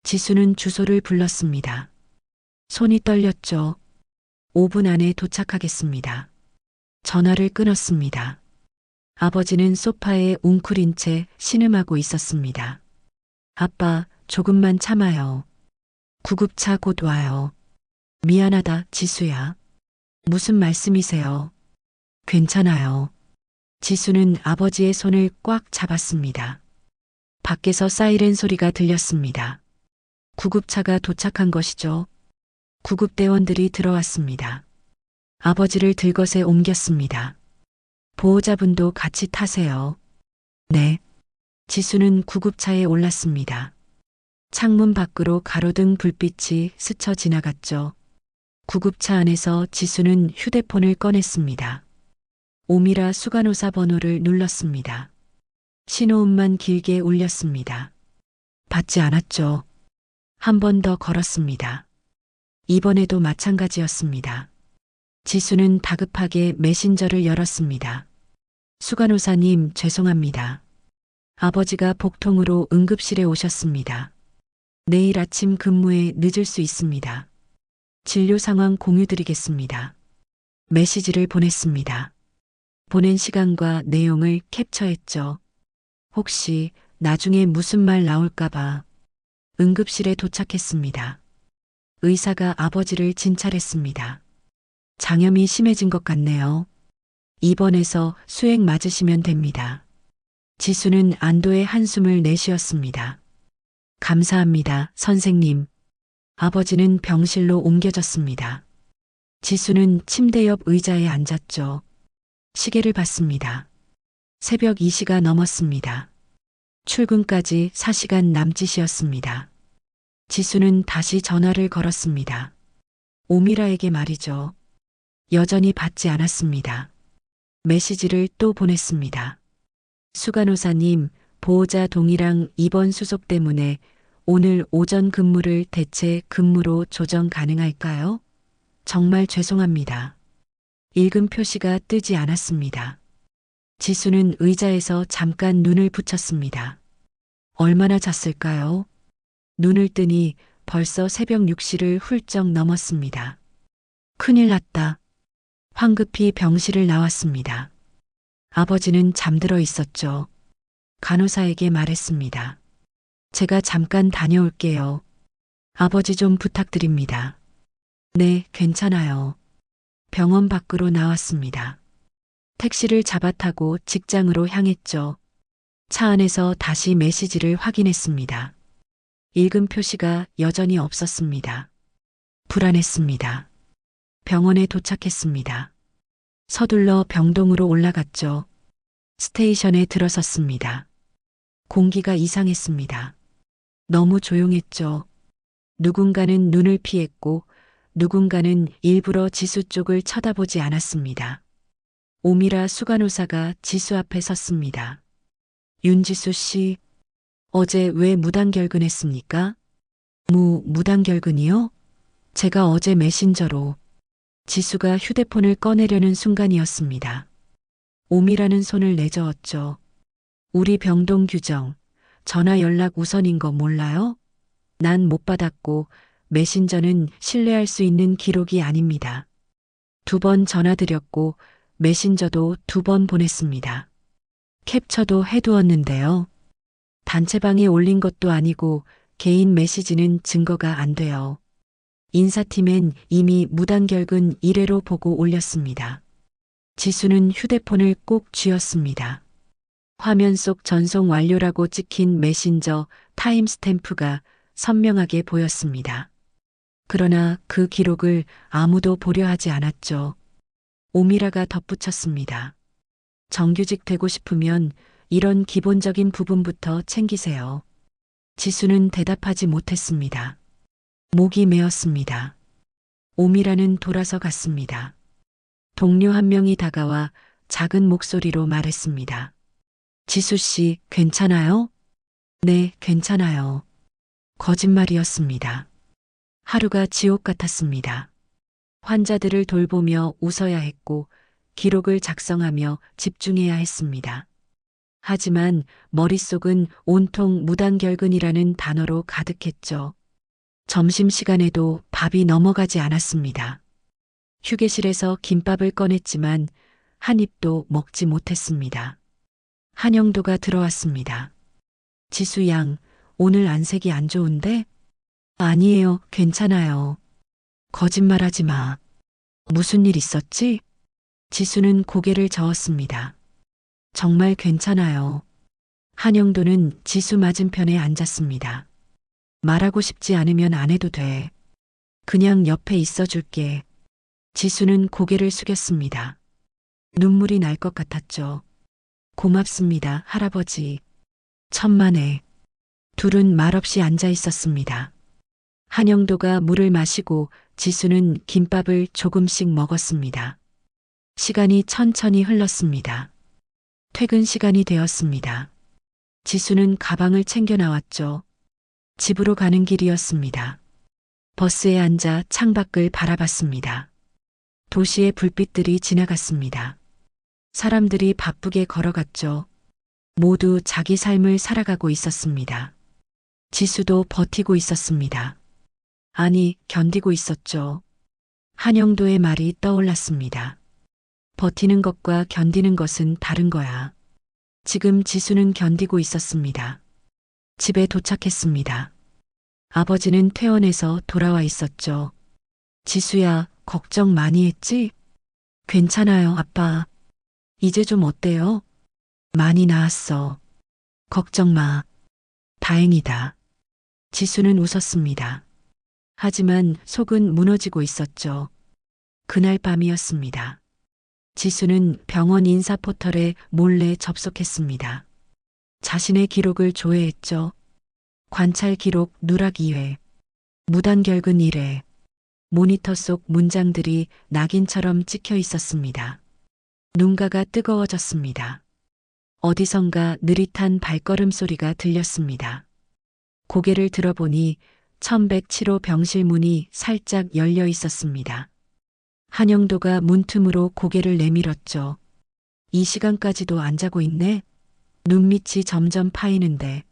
지수는 주소를 불렀습니다. 손이 떨렸죠. 5분 안에 도착하겠습니다. 전화를 끊었습니다. 아버지는 소파에 웅크린 채 신음하고 있었습니다. 아빠, 조금만 참아요. 구급차 곧 와요. 미안하다, 지수야. 무슨 말씀이세요? 괜찮아요. 지수는 아버지의 손을 꽉 잡았습니다. 밖에서 사이렌 소리가 들렸습니다. 구급차가 도착한 것이죠. 구급대원들이 들어왔습니다. 아버지를 들것에 옮겼습니다. 보호자분도 같이 타세요. 네. 지수는 구급차에 올랐습니다. 창문 밖으로 가로등 불빛이 스쳐 지나갔죠. 구급차 안에서 지수는 휴대폰을 꺼냈습니다. 오미라 수간호사 번호를 눌렀습니다. 신호음만 길게 울렸습니다. 받지 않았죠. 한 번 더 걸었습니다. 이번에도 마찬가지였습니다. 지수는 다급하게 메신저를 열었습니다. 수간호사님, 죄송합니다. 아버지가 복통으로 응급실에 오셨습니다. 내일 아침 근무에 늦을 수 있습니다. 진료 상황 공유드리겠습니다. 메시지를 보냈습니다. 보낸 시간과 내용을 캡처했죠. 혹시 나중에 무슨 말 나올까봐. 응급실에 도착했습니다. 의사가 아버지를 진찰했습니다. 장염이 심해진 것 같네요. 입원해서 수액 맞으시면 됩니다. 지수는 안도의 한숨을 내쉬었습니다. 감사합니다, 선생님. 아버지는 병실로 옮겨졌습니다. 지수는 침대 옆 의자에 앉았죠. 시계를 봤습니다. 새벽 2시가 넘었습니다. 출근까지 4시간 남짓이었습니다. 지수는 다시 전화를 걸었습니다. 오미라에게 말이죠. 여전히 받지 않았습니다. 메시지를 또 보냈습니다. 수간호사님, 보호자 동의랑 입원 수속 때문에 오늘 오전 근무를 대체 근무로 조정 가능할까요? 정말 죄송합니다. 읽음 표시가 뜨지 않았습니다. 지수는 의자에서 잠깐 눈을 붙였습니다. 얼마나 잤을까요? 눈을 뜨니 벌써 새벽 6시를 훌쩍 넘었습니다. 큰일 났다. 황급히 병실을 나왔습니다. 아버지는 잠들어 있었죠. 간호사에게 말했습니다. 제가 잠깐 다녀올게요. 아버지 좀 부탁드립니다. 네, 괜찮아요. 병원 밖으로 나왔습니다. 택시를 잡아 타고 직장으로 향했죠. 차 안에서 다시 메시지를 확인했습니다. 읽음 표시가 여전히 없었습니다. 불안했습니다. 병원에 도착했습니다. 서둘러 병동으로 올라갔죠. 스테이션에 들어섰습니다. 공기가 이상했습니다. 너무 조용했죠. 누군가는 눈을 피했고 누군가는 일부러 지수 쪽을 쳐다보지 않았습니다. 오미라 수간호사가 지수 앞에 섰습니다. 윤지수 씨, 어제 왜 무단결근했습니까? 무단결근이요? 제가 어제 메신저로. 지수가 휴대폰을 꺼내려는 순간이었습니다. 오미라는 손을 내저었죠. 우리 병동 규정, 전화 연락 우선인 거 몰라요? 난 못 받았고 메신저는 신뢰할 수 있는 기록이 아닙니다. 2번 전화드렸고 메신저도 2번 보냈습니다. 캡처도 해두었는데요. 단체방에 올린 것도 아니고 개인 메시지는 증거가 안 돼요. 인사팀엔 이미 무단결근 1회로 보고 올렸습니다. 지수는 휴대폰을 꼭 쥐었습니다. 화면 속 전송 완료라고 찍힌 메신저 타임스탬프가 선명하게 보였습니다. 그러나 그 기록을 아무도 보려 하지 않았죠. 오미라가 덧붙였습니다. 정규직 되고 싶으면 이런 기본적인 부분부터 챙기세요. 지수는 대답하지 못했습니다. 목이 메었습니다. 오미라는 돌아서 갔습니다. 동료 한 명이 다가와 작은 목소리로 말했습니다. 지수 씨, 괜찮아요? 네, 괜찮아요. 거짓말이었습니다. 하루가 지옥 같았습니다. 환자들을 돌보며 웃어야 했고 기록을 작성하며 집중해야 했습니다. 하지만 머릿속은 온통 무단결근이라는 단어로 가득했죠. 점심시간에도 밥이 넘어가지 않았습니다. 휴게실에서 김밥을 꺼냈지만 한 입도 먹지 못했습니다. 한영도가 들어왔습니다. 지수 양, 오늘 안색이 안 좋은데? 아니에요, 괜찮아요. 거짓말하지 마. 무슨 일 있었지? 지수는 고개를 저었습니다. 정말 괜찮아요. 한영도는 지수 맞은편에 앉았습니다. 말하고 싶지 않으면 안 해도 돼. 그냥 옆에 있어 줄게. 지수는 고개를 숙였습니다. 눈물이 날 것 같았죠. 고맙습니다, 할아버지. 천만에. 둘은 말없이 앉아 있었습니다. 한영도가 물을 마시고 지수는 김밥을 조금씩 먹었습니다. 시간이 천천히 흘렀습니다. 퇴근 시간이 되었습니다. 지수는 가방을 챙겨 나왔죠. 집으로 가는 길이었습니다. 버스에 앉아 창밖을 바라봤습니다. 도시의 불빛들이 지나갔습니다. 사람들이 바쁘게 걸어갔죠. 모두 자기 삶을 살아가고 있었습니다. 지수도 버티고 있었습니다. 아니, 견디고 있었죠. 한영도의 말이 떠올랐습니다. 버티는 것과 견디는 것은 다른 거야. 지금 지수는 견디고 있었습니다. 집에 도착했습니다. 아버지는 퇴원해서 돌아와 있었죠. 지수야, 걱정 많이 했지? 괜찮아요, 아빠. 이제 좀 어때요? 많이 나았어. 걱정 마. 다행이다. 지수는 웃었습니다. 하지만 속은 무너지고 있었죠. 그날 밤이었습니다. 지수는 병원 인사 포털에 몰래 접속했습니다. 자신의 기록을 조회했죠. 관찰 기록 누락 2회, 무단결근 1회, 모니터 속 문장들이 낙인처럼 찍혀 있었습니다. 눈가가 뜨거워졌습니다. 어디선가 느릿한 발걸음 소리가 들렸습니다. 고개를 들어보니 1107호 병실 문이 살짝 열려 있었습니다. 한영도가 문틈으로 고개를 내밀었죠. 이 시간까지도 안 자고 있네? 눈밑이 점점 파이는데.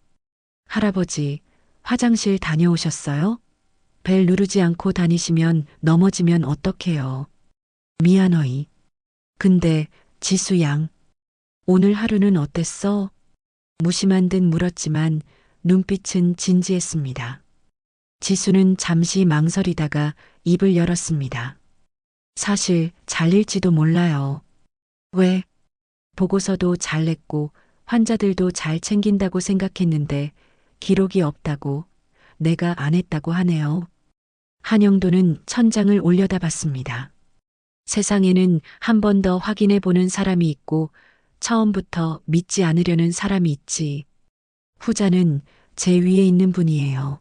할아버지, 화장실 다녀오셨어요? 벨 누르지 않고 다니시면 넘어지면 어떡해요. 미안어이. 근데 지수 양, 오늘 하루는 어땠어? 무심한 듯 물었지만 눈빛은 진지했습니다. 지수는 잠시 망설이다가 입을 열었습니다. 사실 잘릴지도 몰라요. 왜? 보고서도 잘 냈고 환자들도 잘 챙긴다고 생각했는데 기록이 없다고, 내가 안 했다고 하네요. 한영도는 천장을 올려다봤습니다. 세상에는 한 번 더 확인해 보는 사람이 있고 처음부터 믿지 않으려는 사람이 있지. 후자는 제 위에 있는 분이에요.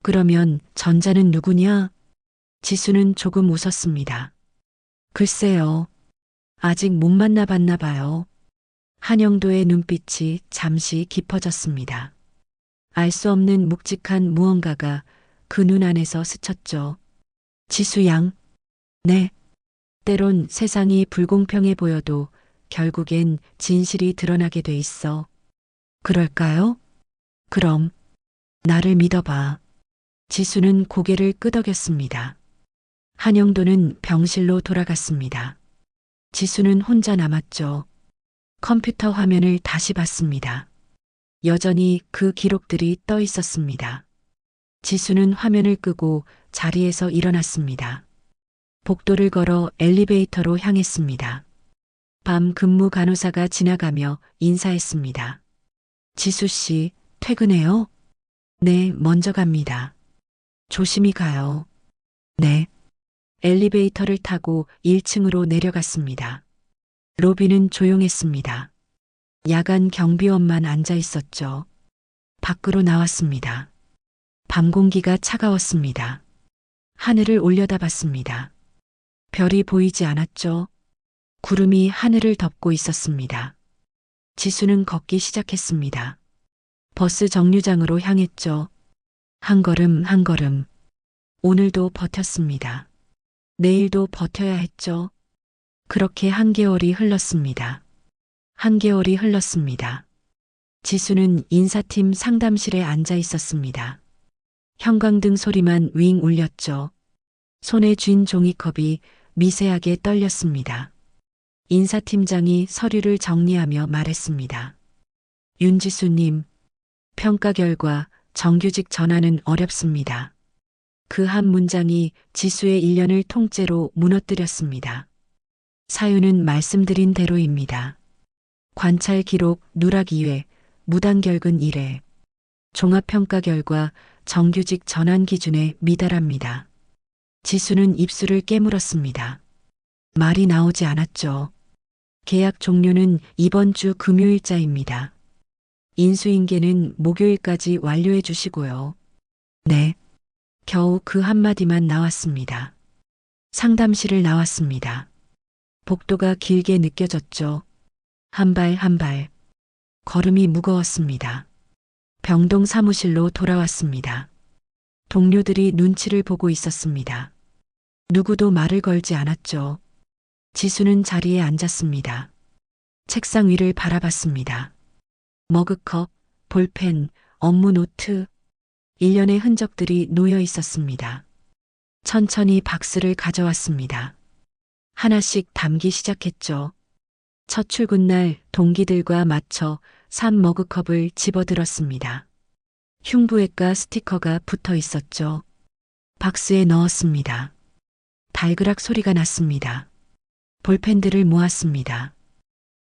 그러면 전자는 누구냐? 지수는 조금 웃었습니다. 글쎄요. 아직 못 만나봤나 봐요. 한영도의 눈빛이 잠시 깊어졌습니다. 알 수 없는 묵직한 무언가가 그 눈 안에서 스쳤죠. 지수 양. 네. 때론 세상이 불공평해 보여도 결국엔 진실이 드러나게 돼 있어. 그럴까요? 그럼 나를 믿어봐. 지수는 고개를 끄덕였습니다. 한영도는 병실로 돌아갔습니다. 지수는 혼자 남았죠. 컴퓨터 화면을 다시 봤습니다. 여전히 그 기록들이 떠 있었습니다. 지수는 화면을 끄고 자리에서 일어났습니다. 복도를 걸어 엘리베이터로 향했습니다. 밤 근무 간호사가 지나가며 인사했습니다. 지수 씨, 퇴근해요? 네, 먼저 갑니다. 조심히 가요. 네. 엘리베이터를 타고 1층으로 내려갔습니다. 로비는 조용했습니다. 야간 경비원만 앉아 있었죠. 밖으로 나왔습니다. 밤 공기가 차가웠습니다. 하늘을 올려다봤습니다. 별이 보이지 않았죠. 구름이 하늘을 덮고 있었습니다. 지수는 걷기 시작했습니다. 버스 정류장으로 향했죠. 한 걸음 한 걸음. 오늘도 버텼습니다. 내일도 버텨야 했죠. 그렇게 한개월이 흘렀습니다. 한개월이 흘렀습니다. 지수는 인사팀 상담실에 앉아 있었습니다. 형광등 소리만 윙 울렸죠. 손에 쥔 종이컵이 미세하게 떨렸습니다. 인사팀장이 서류를 정리하며 말했습니다. 윤지수님, 평가 결과 정규직 전환은 어렵습니다. 그 한 문장이 지수의 1년을 통째로 무너뜨렸습니다. 사유는 말씀드린 대로입니다. 관찰 기록 누락 2회, 무단결근 1회. 종합평가 결과 정규직 전환 기준에 미달합니다. 지수는 입술을 깨물었습니다. 말이 나오지 않았죠. 계약 종료는 이번 주 금요일자입니다. 인수인계는 목요일까지 완료해 주시고요. 네. 겨우 그 한마디만 나왔습니다. 상담실을 나왔습니다. 복도가 길게 느껴졌죠. 한 발 한 발. 걸음이 무거웠습니다. 병동 사무실로 돌아왔습니다. 동료들이 눈치를 보고 있었습니다. 누구도 말을 걸지 않았죠. 지수는 자리에 앉았습니다. 책상 위를 바라봤습니다. 머그컵, 볼펜, 업무 노트, 1년의 흔적들이 놓여 있었습니다. 천천히 박스를 가져왔습니다. 하나씩 담기 시작했죠. 첫 출근 날 동기들과 맞춰 3머그컵을 집어들었습니다. 흉부외과 스티커가 붙어 있었죠. 박스에 넣었습니다. 달그락 소리가 났습니다. 볼펜들을 모았습니다.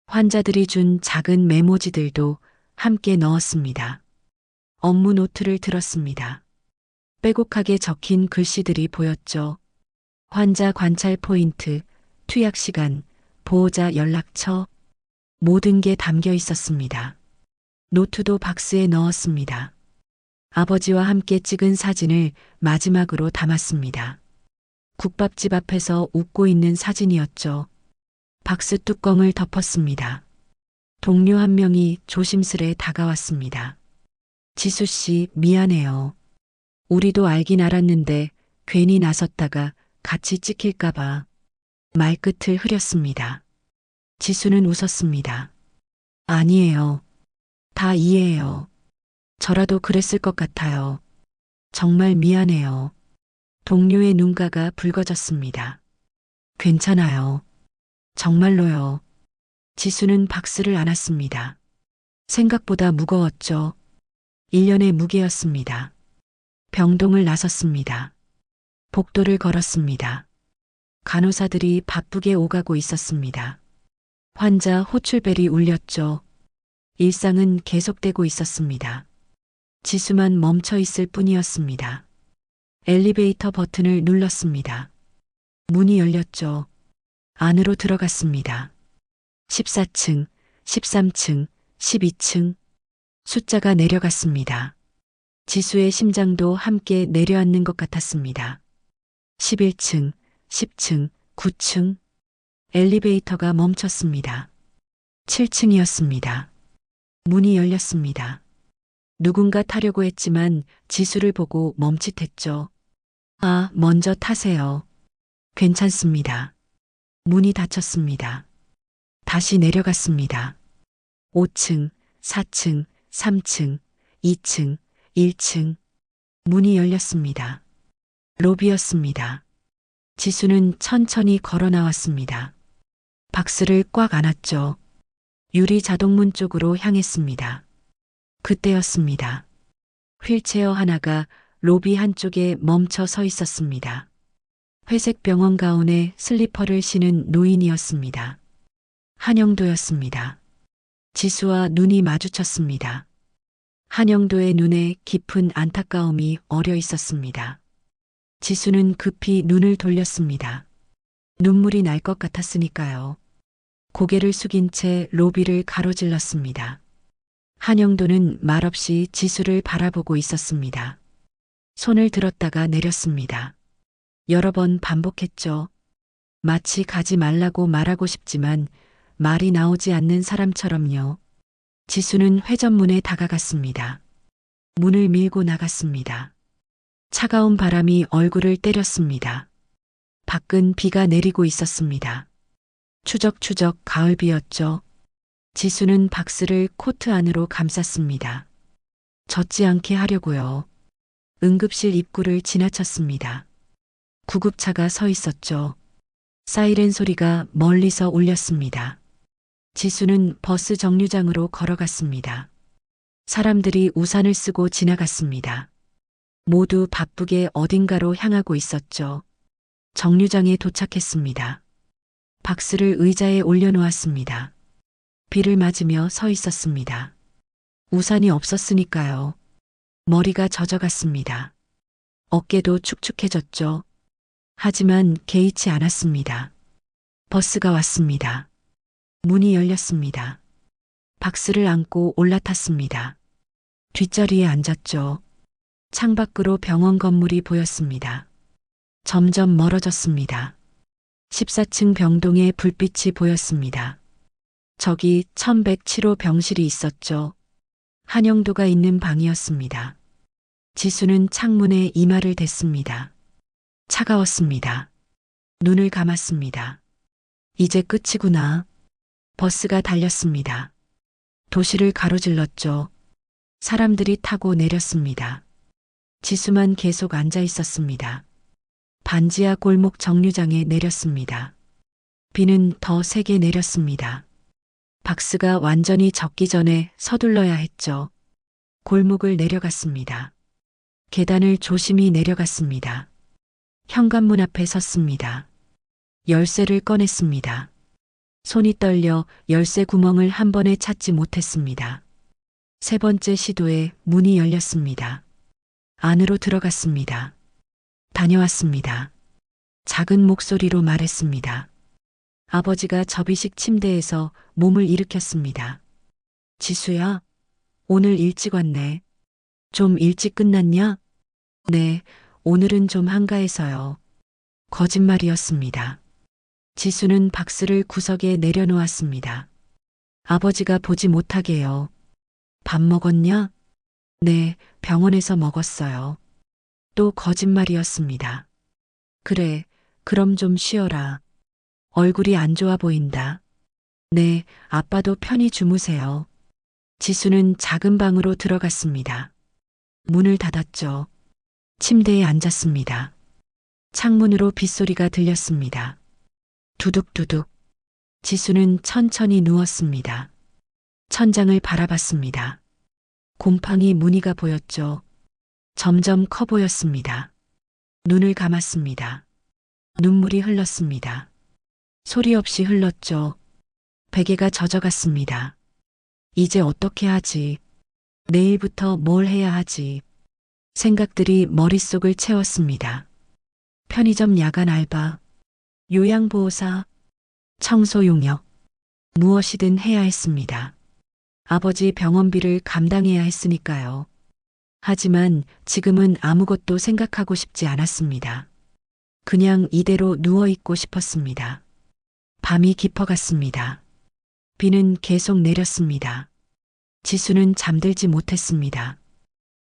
환자들이 준 작은 메모지들도 함께 넣었습니다. 업무 노트를 들었습니다. 빼곡하게 적힌 글씨들이 보였죠. 환자 관찰 포인트, 투약 시간, 보호자 연락처, 모든 게 담겨 있었습니다. 노트도 박스에 넣었습니다. 아버지와 함께 찍은 사진을 마지막으로 담았습니다. 국밥집 앞에서 웃고 있는 사진이었죠. 박스 뚜껑을 덮었습니다. 동료 한 명이 조심스레 다가왔습니다. 지수 씨, 미안해요. 우리도 알긴 알았는데 괜히 나섰다가 같이 찍힐까봐. 말끝을 흐렸습니다. 지수는 웃었습니다. 아니에요. 다 이해해요. 저라도 그랬을 것 같아요. 정말 미안해요. 동료의 눈가가 붉어졌습니다. 괜찮아요. 정말로요. 지수는 박스를 안았습니다. 생각보다 무거웠죠. 1년의 무게였습니다. 병동을 나섰습니다. 복도를 걸었습니다. 간호사들이 바쁘게 오가고 있었습니다. 환자 호출벨이 울렸죠. 일상은 계속되고 있었습니다. 지수만 멈춰 있을 뿐이었습니다. 엘리베이터 버튼을 눌렀습니다. 문이 열렸죠. 안으로 들어갔습니다. 14층, 13층, 12층. 숫자가 내려갔습니다. 지수의 심장도 함께 내려앉는 것 같았습니다. 11층, 10층, 9층. 엘리베이터가 멈췄습니다. 7층이었습니다. 문이 열렸습니다. 누군가 타려고 했지만 지수를 보고 멈칫했죠. 아, 먼저 타세요. 괜찮습니다. 문이 닫혔습니다. 다시 내려갔습니다. 5층, 4층, 3층, 2층, 1층. 문이 열렸습니다. 로비였습니다. 지수는 천천히 걸어 나왔습니다. 박스를 꽉 안았죠. 유리 자동문 쪽으로 향했습니다. 그때였습니다. 휠체어 하나가 로비 한쪽에 멈춰 서 있었습니다. 회색 병원 가운에 슬리퍼를 신은 노인이었습니다. 한영도였습니다. 지수와 눈이 마주쳤습니다. 한영도의 눈에 깊은 안타까움이 어려 있었습니다. 지수는 급히 눈을 돌렸습니다. 눈물이 날 것 같았으니까요. 고개를 숙인 채 로비를 가로질렀습니다. 한영도는 말없이 지수를 바라보고 있었습니다. 손을 들었다가 내렸습니다. 여러 번 반복했죠. 마치 가지 말라고 말하고 싶지만 말이 나오지 않는 사람처럼요. 지수는 회전문에 다가갔습니다. 문을 밀고 나갔습니다. 차가운 바람이 얼굴을 때렸습니다. 밖은 비가 내리고 있었습니다. 추적추적 가을비였죠. 지수는 박스를 코트 안으로 감쌌습니다. 젖지 않게 하려고요. 응급실 입구를 지나쳤습니다. 구급차가 서 있었죠. 사이렌 소리가 멀리서 울렸습니다. 지수는 버스 정류장으로 걸어갔습니다. 사람들이 우산을 쓰고 지나갔습니다. 모두 바쁘게 어딘가로 향하고 있었죠. 정류장에 도착했습니다. 박스를 의자에 올려놓았습니다. 비를 맞으며 서 있었습니다. 우산이 없었으니까요. 머리가 젖어갔습니다. 어깨도 축축해졌죠. 하지만 개의치 않았습니다. 버스가 왔습니다. 문이 열렸습니다. 박스를 안고 올라탔습니다. 뒷자리에 앉았죠. 창밖으로 병원 건물이 보였습니다. 점점 멀어졌습니다. 14층 병동에 불빛이 보였습니다. 저기 1107호 병실이 있었죠. 한영도가 있는 방이었습니다. 지수는 창문에 이마를 댔습니다. 차가웠습니다. 눈을 감았습니다. 이제 끝이구나. 버스가 달렸습니다. 도시를 가로질렀죠. 사람들이 타고 내렸습니다. 지수만 계속 앉아 있었습니다. 반지하 골목 정류장에 내렸습니다. 비는 더 세게 내렸습니다. 박스가 완전히 젖기 전에 서둘러야 했죠. 골목을 내려갔습니다. 계단을 조심히 내려갔습니다. 현관문 앞에 섰습니다. 열쇠를 꺼냈습니다. 손이 떨려 열쇠 구멍을 한 번에 찾지 못했습니다. 세 번째 시도에 문이 열렸습니다. 안으로 들어갔습니다. 다녀왔습니다. 작은 목소리로 말했습니다. 아버지가 접이식 침대에서 몸을 일으켰습니다. 지수야, 오늘 일찍 왔네. 좀 일찍 끝났냐? 네, 오늘은 좀 한가해서요. 거짓말이었습니다. 지수는 박스를 구석에 내려놓았습니다. 아버지가 보지 못하게요. 밥 먹었냐? 네, 병원에서 먹었어요. 또 거짓말이었습니다. 그래, 그럼 좀 쉬어라. 얼굴이 안 좋아 보인다. 네, 아빠도 편히 주무세요. 지수는 작은 방으로 들어갔습니다. 문을 닫았죠. 침대에 앉았습니다. 창문으로 빗소리가 들렸습니다. 두둑두둑. 지수는 천천히 누웠습니다. 천장을 바라봤습니다. 곰팡이 무늬가 보였죠. 점점 커 보였습니다. 눈을 감았습니다. 눈물이 흘렀습니다. 소리 없이 흘렀죠. 베개가 젖어갔습니다. 이제 어떻게 하지? 내일부터 뭘 해야 하지? 생각들이 머릿속을 채웠습니다. 편의점 야간 알바, 요양보호사, 청소 용역, 무엇이든 해야 했습니다. 아버지 병원비를 감당해야 했으니까요. 하지만 지금은 아무것도 생각하고 싶지 않았습니다. 그냥 이대로 누워있고 싶었습니다. 밤이 깊어갔습니다. 비는 계속 내렸습니다. 지수는 잠들지 못했습니다.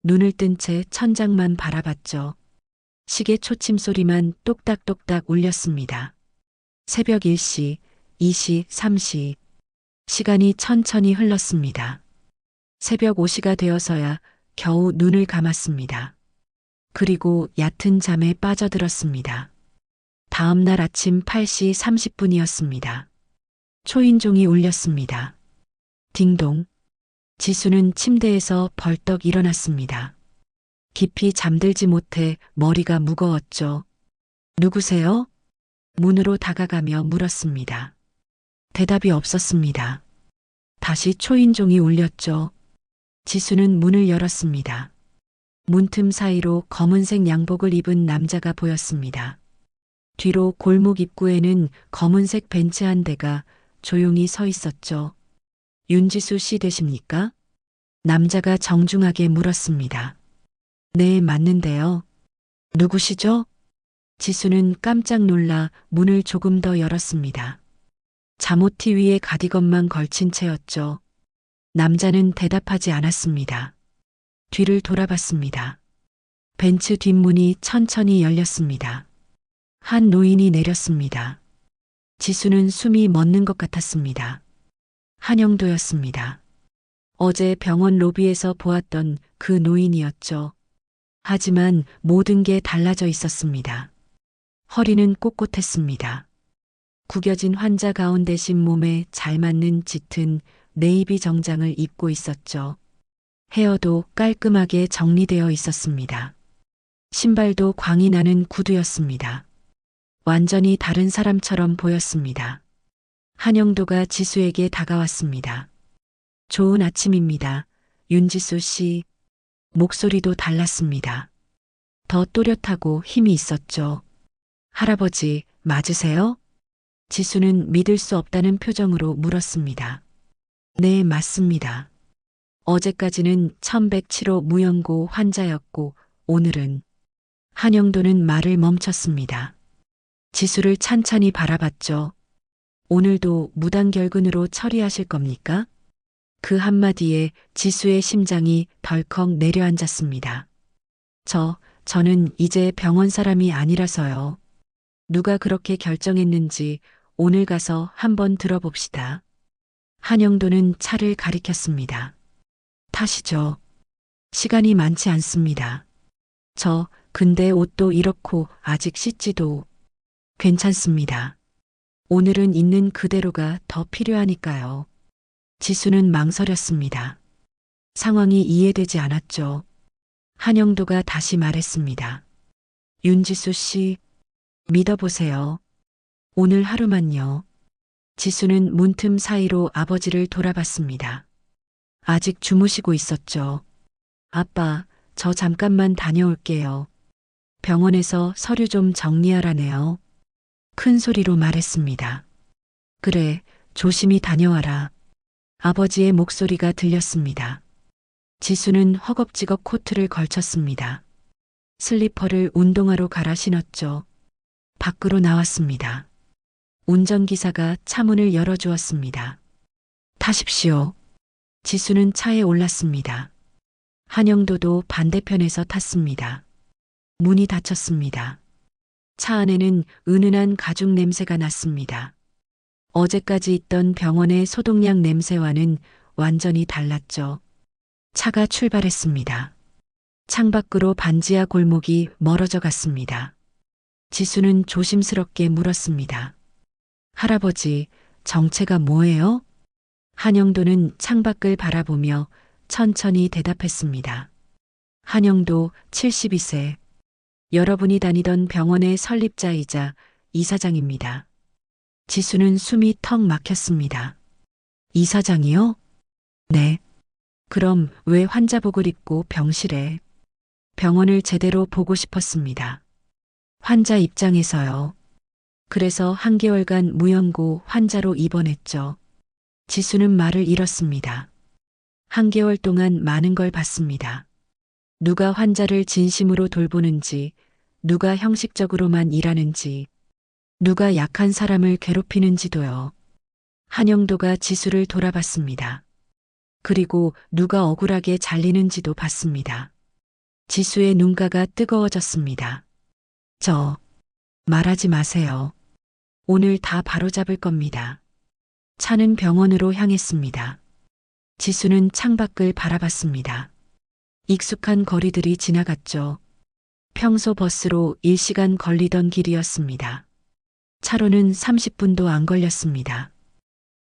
눈을 뜬 채 천장만 바라봤죠. 시계 초침 소리만 똑딱똑딱 울렸습니다. 새벽 1시, 2시, 3시. 시간이 천천히 흘렀습니다. 새벽 5시가 되어서야 겨우 눈을 감았습니다. 그리고 얕은 잠에 빠져들었습니다. 다음 날 아침 8시 30분이었습니다. 초인종이 울렸습니다. 딩동. 지수는 침대에서 벌떡 일어났습니다. 깊이 잠들지 못해 머리가 무거웠죠. 누구세요? 문으로 다가가며 물었습니다. 대답이 없었습니다. 다시 초인종이 울렸죠. 지수는 문을 열었습니다. 문틈 사이로 검은색 양복을 입은 남자가 보였습니다. 뒤로 골목 입구에는 검은색 벤츠 한 대가 조용히 서 있었죠. 윤지수 씨 되십니까? 남자가 정중하게 물었습니다. 네, 맞는데요. 누구시죠? 지수는 깜짝 놀라 문을 조금 더 열었습니다. 잠옷티 위에 가디건만 걸친 채였죠. 남자는 대답하지 않았습니다. 뒤를 돌아봤습니다. 벤츠 뒷문이 천천히 열렸습니다. 한 노인이 내렸습니다. 지수는 숨이 멎는 것 같았습니다. 한영도였습니다. 어제 병원 로비에서 보았던 그 노인이었죠. 하지만 모든 게 달라져 있었습니다. 허리는 꼿꼿했습니다. 구겨진 환자 가운 대신 몸에 잘 맞는 짙은 네이비 정장을 입고 있었죠. 헤어도 깔끔하게 정리되어 있었습니다. 신발도 광이 나는 구두였습니다. 완전히 다른 사람처럼 보였습니다. 한영도가 지수에게 다가왔습니다. 좋은 아침입니다. 윤지수 씨. 목소리도 달랐습니다. 더 또렷하고 힘이 있었죠. 할아버지, 맞으세요? 지수는 믿을 수 없다는 표정으로 물었습니다. 네, 맞습니다. 어제까지는 1107호 무연고 환자였고 오늘은 한영도는 말을 멈췄습니다. 지수를 찬찬히 바라봤죠. 오늘도 무단결근으로 처리하실 겁니까? 그 한마디에 지수의 심장이 덜컥 내려앉았습니다. 저는 이제 병원 사람이 아니라서요. 누가 그렇게 결정했는지 오늘 가서 한번 들어봅시다. 한영도는 차를 가리켰습니다. 타시죠. 시간이 많지 않습니다. 근데 옷도 이렇고 아직 씻지도. 괜찮습니다. 오늘은 있는 그대로가 더 필요하니까요. 지수는 망설였습니다. 상황이 이해되지 않았죠. 한영도가 다시 말했습니다. 윤지수 씨, 믿어보세요. 오늘 하루만요. 지수는 문틈 사이로 아버지를 돌아봤습니다. 아직 주무시고 있었죠. 아빠, 저 잠깐만 다녀올게요. 병원에서 서류 좀 정리하라네요. 큰 소리로 말했습니다. 그래, 조심히 다녀와라. 아버지의 목소리가 들렸습니다. 지수는 허겁지겁 코트를 걸쳤습니다. 슬리퍼를 운동화로 갈아 신었죠. 밖으로 나왔습니다. 운전기사가 차문을 열어주었습니다. 타십시오. 지수는 차에 올랐습니다. 한영도도 반대편에서 탔습니다. 문이 닫혔습니다. 차 안에는 은은한 가죽 냄새가 났습니다. 어제까지 있던 병원의 소독약 냄새와는 완전히 달랐죠. 차가 출발했습니다. 창밖으로 반지하 골목이 멀어져 갔습니다. 지수는 조심스럽게 물었습니다. 할아버지, 정체가 뭐예요? 한영도는 창밖을 바라보며 천천히 대답했습니다. 한영도 72세. 여러분이 다니던 병원의 설립자이자 이사장입니다. 지수는 숨이 턱 막혔습니다. 이사장이요? 네. 그럼 왜 환자복을 입고 병실에? 병원을 제대로 보고 싶었습니다. 환자 입장에서요. 그래서 한 개월간 무연고 환자로 입원했죠. 지수는 말을 잃었습니다. 한 개월 동안 많은 걸 봤습니다. 누가 환자를 진심으로 돌보는지, 누가 형식적으로만 일하는지, 누가 약한 사람을 괴롭히는지도요. 한영도가 지수를 돌아봤습니다. 그리고 누가 억울하게 잘리는지도 봤습니다. 지수의 눈가가 뜨거워졌습니다. 말하지 마세요. 오늘 다 바로잡을 겁니다. 차는 병원으로 향했습니다. 지수는 창밖을 바라봤습니다. 익숙한 거리들이 지나갔죠. 평소 버스로 1시간 걸리던 길이었습니다. 차로는 30분도 안 걸렸습니다.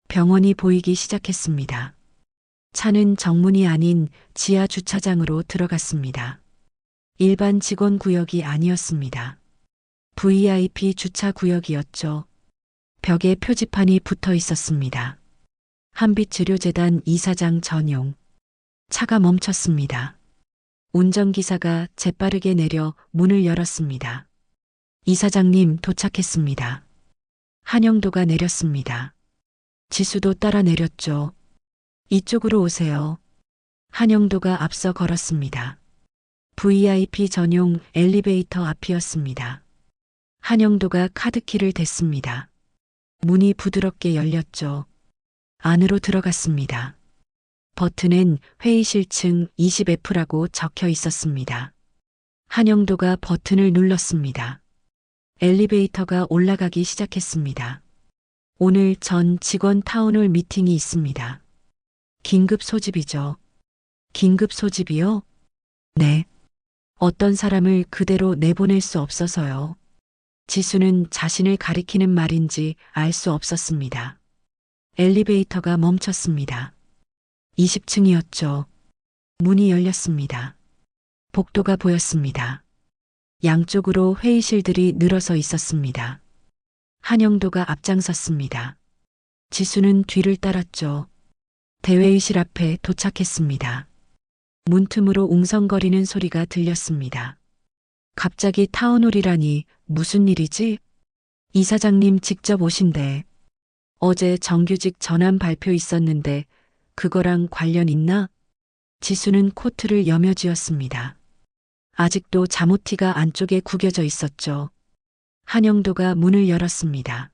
병원이 보이기 시작했습니다. 차는 정문이 아닌 지하 주차장으로 들어갔습니다. 일반 직원 구역이 아니었습니다. VIP 주차 구역이었죠. 벽에 표지판이 붙어 있었습니다. 한빛의료재단 이사장 전용. 차가 멈췄습니다. 운전기사가 재빠르게 내려 문을 열었습니다. 이사장님 도착했습니다. 한영도가 내렸습니다. 지수도 따라 내렸죠. 이쪽으로 오세요. 한영도가 앞서 걸었습니다. VIP 전용 엘리베이터 앞이었습니다. 한영도가 카드키를 댔습니다. 문이 부드럽게 열렸죠. 안으로 들어갔습니다. 버튼엔 회의실 층 20F라고 적혀 있었습니다. 한영도가 버튼을 눌렀습니다. 엘리베이터가 올라가기 시작했습니다. 오늘 전 직원 타운홀 미팅이 있습니다. 긴급 소집이죠. 긴급 소집이요? 네. 어떤 사람을 그대로 내보낼 수 없어서요. 지수는 자신을 가리키는 말인지 알 수 없었습니다. 엘리베이터가 멈췄습니다. 20층이었죠. 문이 열렸습니다. 복도가 보였습니다. 양쪽으로 회의실들이 늘어서 있었습니다. 한영도가 앞장섰습니다. 지수는 뒤를 따랐죠. 대회의실 앞에 도착했습니다. 문틈으로 웅성거리는 소리가 들렸습니다. 갑자기 타운홀이라니 무슨 일이지? 이사장님 직접 오신대. 어제 정규직 전환 발표 있었는데 그거랑 관련 있나? 지수는 코트를 여며쥐었습니다. 아직도 잠옷티가 안쪽에 구겨져 있었죠. 한영도가 문을 열었습니다.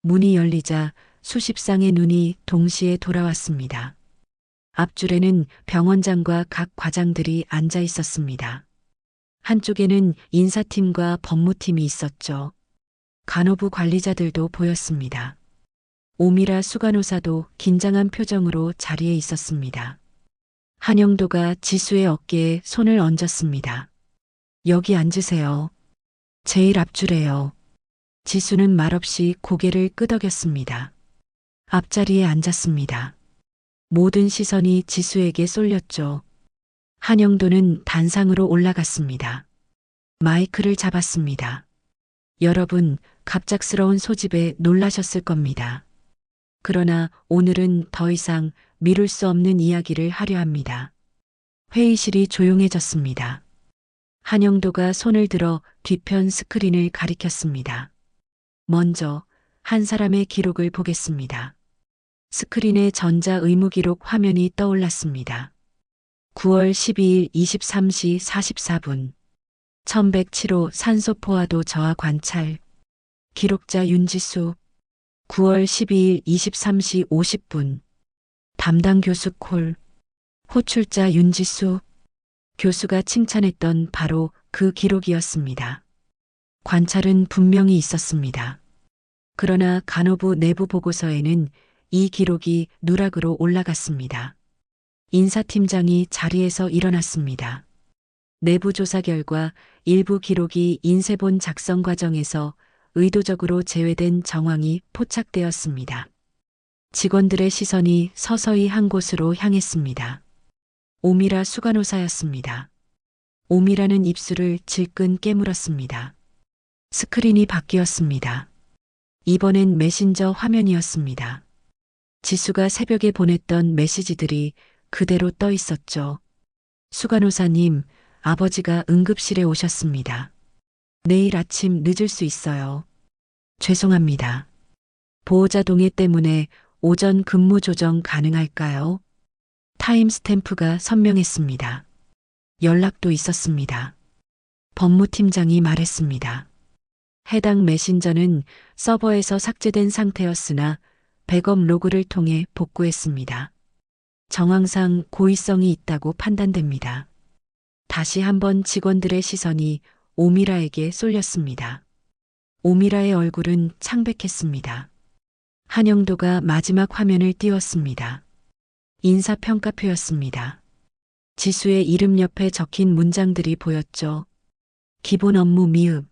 문이 열리자 수십 쌍의 눈이 동시에 돌아왔습니다. 앞줄에는 병원장과 각 과장들이 앉아 있었습니다. 한쪽에는 인사팀과 법무팀이 있었죠. 간호부 관리자들도 보였습니다. 오미라 수간호사도 긴장한 표정으로 자리에 있었습니다. 한영도가 지수의 어깨에 손을 얹었습니다. 여기 앉으세요. 제일 앞줄에요. 지수는 말없이 고개를 끄덕였습니다. 앞자리에 앉았습니다. 모든 시선이 지수에게 쏠렸죠. 한영도는 단상으로 올라갔습니다. 마이크를 잡았습니다. 여러분, 갑작스러운 소집에 놀라셨을 겁니다. 그러나 오늘은 더 이상 미룰 수 없는 이야기를 하려 합니다. 회의실이 조용해졌습니다. 한영도가 손을 들어 뒤편 스크린을 가리켰습니다. 먼저 한 사람의 기록을 보겠습니다. 스크린에 전자 의무기록 화면이 떠올랐습니다. 9월 12일 23시 44분. 1107호 산소 포화도 저하 관찰. 기록자 윤지수. 9월 12일 23시 50분. 담당 교수 콜. 호출자 윤지수. 교수가 칭찬했던 바로 그 기록이었습니다. 관찰은 분명히 있었습니다. 그러나 간호부 내부 보고서에는 이 기록이 누락으로 올라갔습니다. 인사팀장이 자리에서 일어났습니다. 내부 조사 결과 일부 기록이 인쇄본 작성 과정에서 의도적으로 제외된 정황이 포착되었습니다. 직원들의 시선이 서서히 한 곳으로 향했습니다. 오미라 수간호사였습니다. 오미라는 입술을 질끈 깨물었습니다. 스크린이 바뀌었습니다. 이번엔 메신저 화면이었습니다. 지수가 새벽에 보냈던 메시지들이 그대로 떠 있었죠. 수간호사님, 아버지가 응급실에 오셨습니다. 내일 아침 늦을 수 있어요. 죄송합니다. 보호자 동의 때문에 오전 근무 조정 가능할까요? 타임스탬프가 선명했습니다. 연락도 있었습니다. 법무팀장이 말했습니다. 해당 메신저는 서버에서 삭제된 상태였으나 백업 로그를 통해 복구했습니다. 정황상 고의성이 있다고 판단됩니다. 다시 한번 직원들의 시선이 오미라에게 쏠렸습니다. 오미라의 얼굴은 창백했습니다. 한영도가 마지막 화면을 띄웠습니다. 인사평가표였습니다. 지수의 이름 옆에 적힌 문장들이 보였죠. 기본 업무 미흡.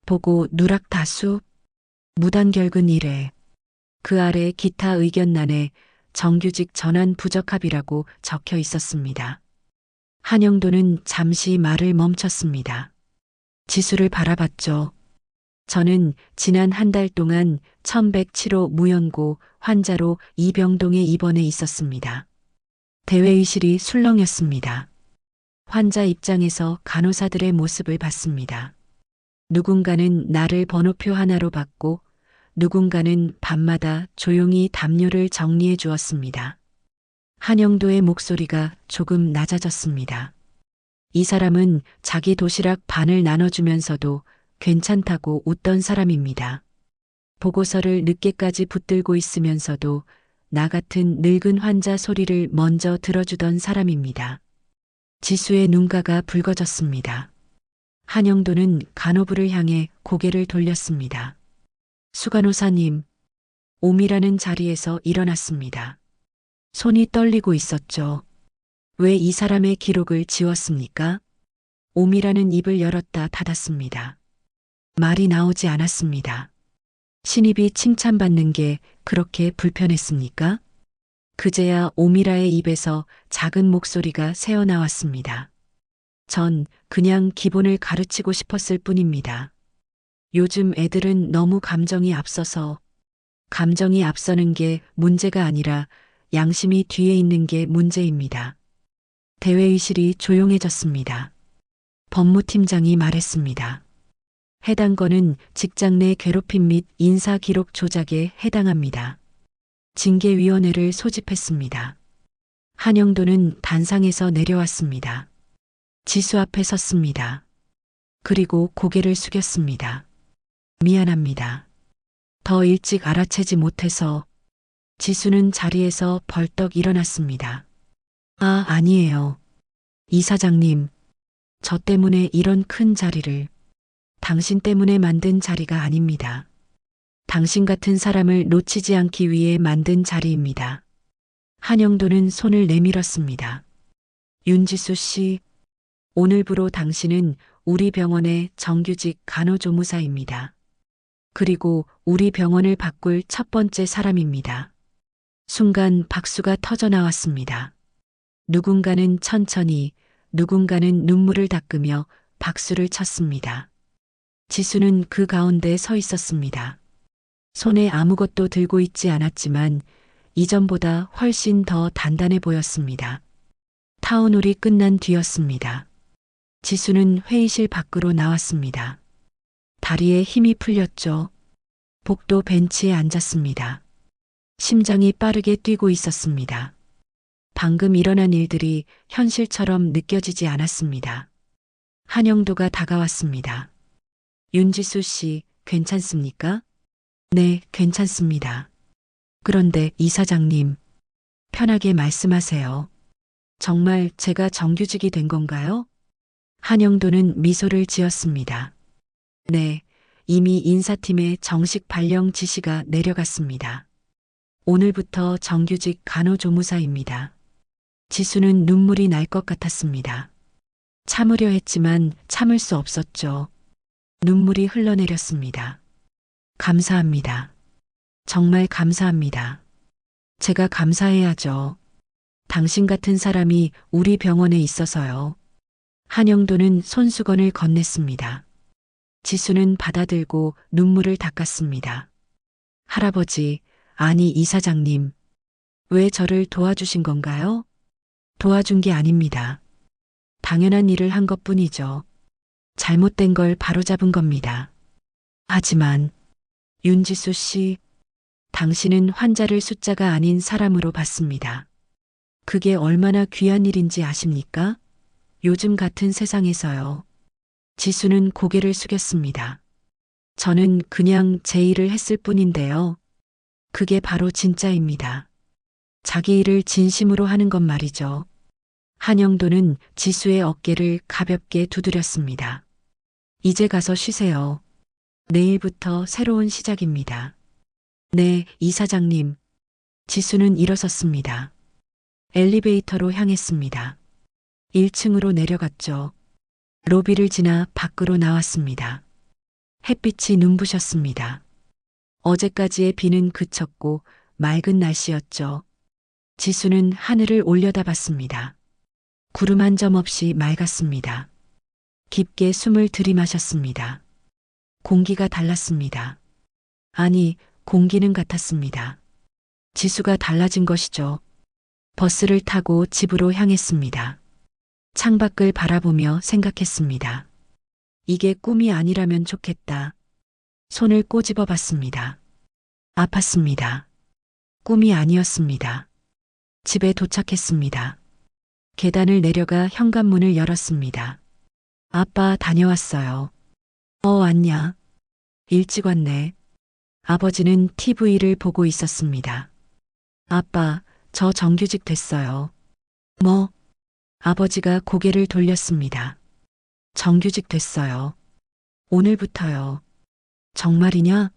보고 누락 다수. 무단결근 1회. 그 아래 기타 의견란에 정규직 전환 부적합이라고 적혀 있었습니다. 한영도는 잠시 말을 멈췄습니다. 지수를 바라봤죠. 저는 지난 한 달 동안 1107호 무연고 환자로 이병동에 입원해 있었습니다. 대회의실이 술렁였습니다. 환자 입장에서 간호사들의 모습을 봤습니다. 누군가는 나를 번호표 하나로 받고 누군가는 밤마다 조용히 담요를 정리해 주었습니다. 한영도의 목소리가 조금 낮아졌습니다. 이 사람은 자기 도시락 반을 나눠주면서도 괜찮다고 웃던 사람입니다. 보고서를 늦게까지 붙들고 있으면서도 나 같은 늙은 환자 소리를 먼저 들어주던 사람입니다. 지수의 눈가가 붉어졌습니다. 한영도는 간호부를 향해 고개를 돌렸습니다. 수간호사님, 옴이라는 자리에서 일어났습니다. 손이 떨리고 있었죠. 왜 이 사람의 기록을 지웠습니까? 옴이라는 입을 열었다 닫았습니다. 말이 나오지 않았습니다. 신입이 칭찬받는 게 그렇게 불편했습니까? 그제야 오미라의 입에서 작은 목소리가 새어나왔습니다. 전 그냥 기본을 가르치고 싶었을 뿐입니다. 요즘 애들은 너무 감정이 앞서서 감정이 앞서는 게 문제가 아니라 양심이 뒤에 있는 게 문제입니다. 대회의실이 조용해졌습니다. 법무팀장이 말했습니다. 해당 건은 직장 내 괴롭힘 및 인사 기록 조작에 해당합니다. 징계위원회를 소집했습니다. 한영도는 단상에서 내려왔습니다. 지수 앞에 섰습니다. 그리고 고개를 숙였습니다. 미안합니다. 더 일찍 알아채지 못해서. 지수는 자리에서 벌떡 일어났습니다. 아니에요. 이사장님, 저 때문에 이런 큰 자리를 당신 때문에 만든 자리가 아닙니다. 당신 같은 사람을 놓치지 않기 위해 만든 자리입니다. 한영도는 손을 내밀었습니다. 윤지수 씨, 오늘부로 당신은 우리 병원의 정규직 간호조무사입니다. 그리고 우리 병원을 바꿀 첫 번째 사람입니다. 순간 박수가 터져 나왔습니다. 누군가는 천천히, 누군가는 눈물을 닦으며 박수를 쳤습니다. 지수는 그 가운데 서 있었습니다. 손에 아무것도 들고 있지 않았지만 이전보다 훨씬 더 단단해 보였습니다. 타운홀이 끝난 뒤였습니다. 지수는 회의실 밖으로 나왔습니다. 다리에 힘이 풀렸죠. 복도 벤치에 앉았습니다. 심장이 빠르게 뛰고 있었습니다. 방금 일어난 일들이 현실처럼 느껴지지 않았습니다. 한영도가 다가왔습니다. 윤지수 씨, 괜찮습니까? 네, 괜찮습니다. 그런데 이사장님, 편하게 말씀하세요. 정말 제가 정규직이 된 건가요? 한영도는 미소를 지었습니다. 네, 이미 인사팀에 정식 발령 지시가 내려갔습니다. 오늘부터 정규직 간호조무사입니다. 지수는 눈물이 날 것 같았습니다. 참으려 했지만 참을 수 없었죠. 눈물이 흘러내렸습니다. 감사합니다. 정말 감사합니다. 제가 감사해야죠. 당신 같은 사람이 우리 병원에 있어서요. 한영도는 손수건을 건넸습니다. 지수는 받아들고 눈물을 닦았습니다. 할아버지, 아니 이사장님, 왜 저를 도와주신 건가요? 도와준 게 아닙니다. 당연한 일을 한 것뿐이죠. 잘못된 걸 바로잡은 겁니다. 하지만 윤지수 씨, 당신은 환자를 숫자가 아닌 사람으로 봤습니다. 그게 얼마나 귀한 일인지 아십니까? 요즘 같은 세상에서요. 지수는 고개를 숙였습니다. 저는 그냥 제 일을 했을 뿐인데요. 그게 바로 진짜입니다. 자기 일을 진심으로 하는 것 말이죠. 한영도는 지수의 어깨를 가볍게 두드렸습니다. 이제 가서 쉬세요. 내일부터 새로운 시작입니다. 네, 이사장님. 지수는 일어섰습니다. 엘리베이터로 향했습니다. 1층으로 내려갔죠. 로비를 지나 밖으로 나왔습니다. 햇빛이 눈부셨습니다. 어제까지의 비는 그쳤고 맑은 날씨였죠. 지수는 하늘을 올려다봤습니다. 구름 한 점 없이 맑았습니다. 깊게 숨을 들이마셨습니다. 공기가 달랐습니다. 아니, 공기는 같았습니다. 지수가 달라진 것이죠. 버스를 타고 집으로 향했습니다. 창밖을 바라보며 생각했습니다. 이게 꿈이 아니라면 좋겠다. 손을 꼬집어 봤습니다. 아팠습니다. 꿈이 아니었습니다. 집에 도착했습니다. 계단을 내려가 현관문을 열었습니다. 아빠 다녀왔어요. 왔냐? 일찍 왔네. 아버지는 TV를 보고 있었습니다. 아빠, 저 정규직 됐어요. 뭐? 아버지가 고개를 돌렸습니다. 정규직 됐어요. 오늘부터요. 정말이냐?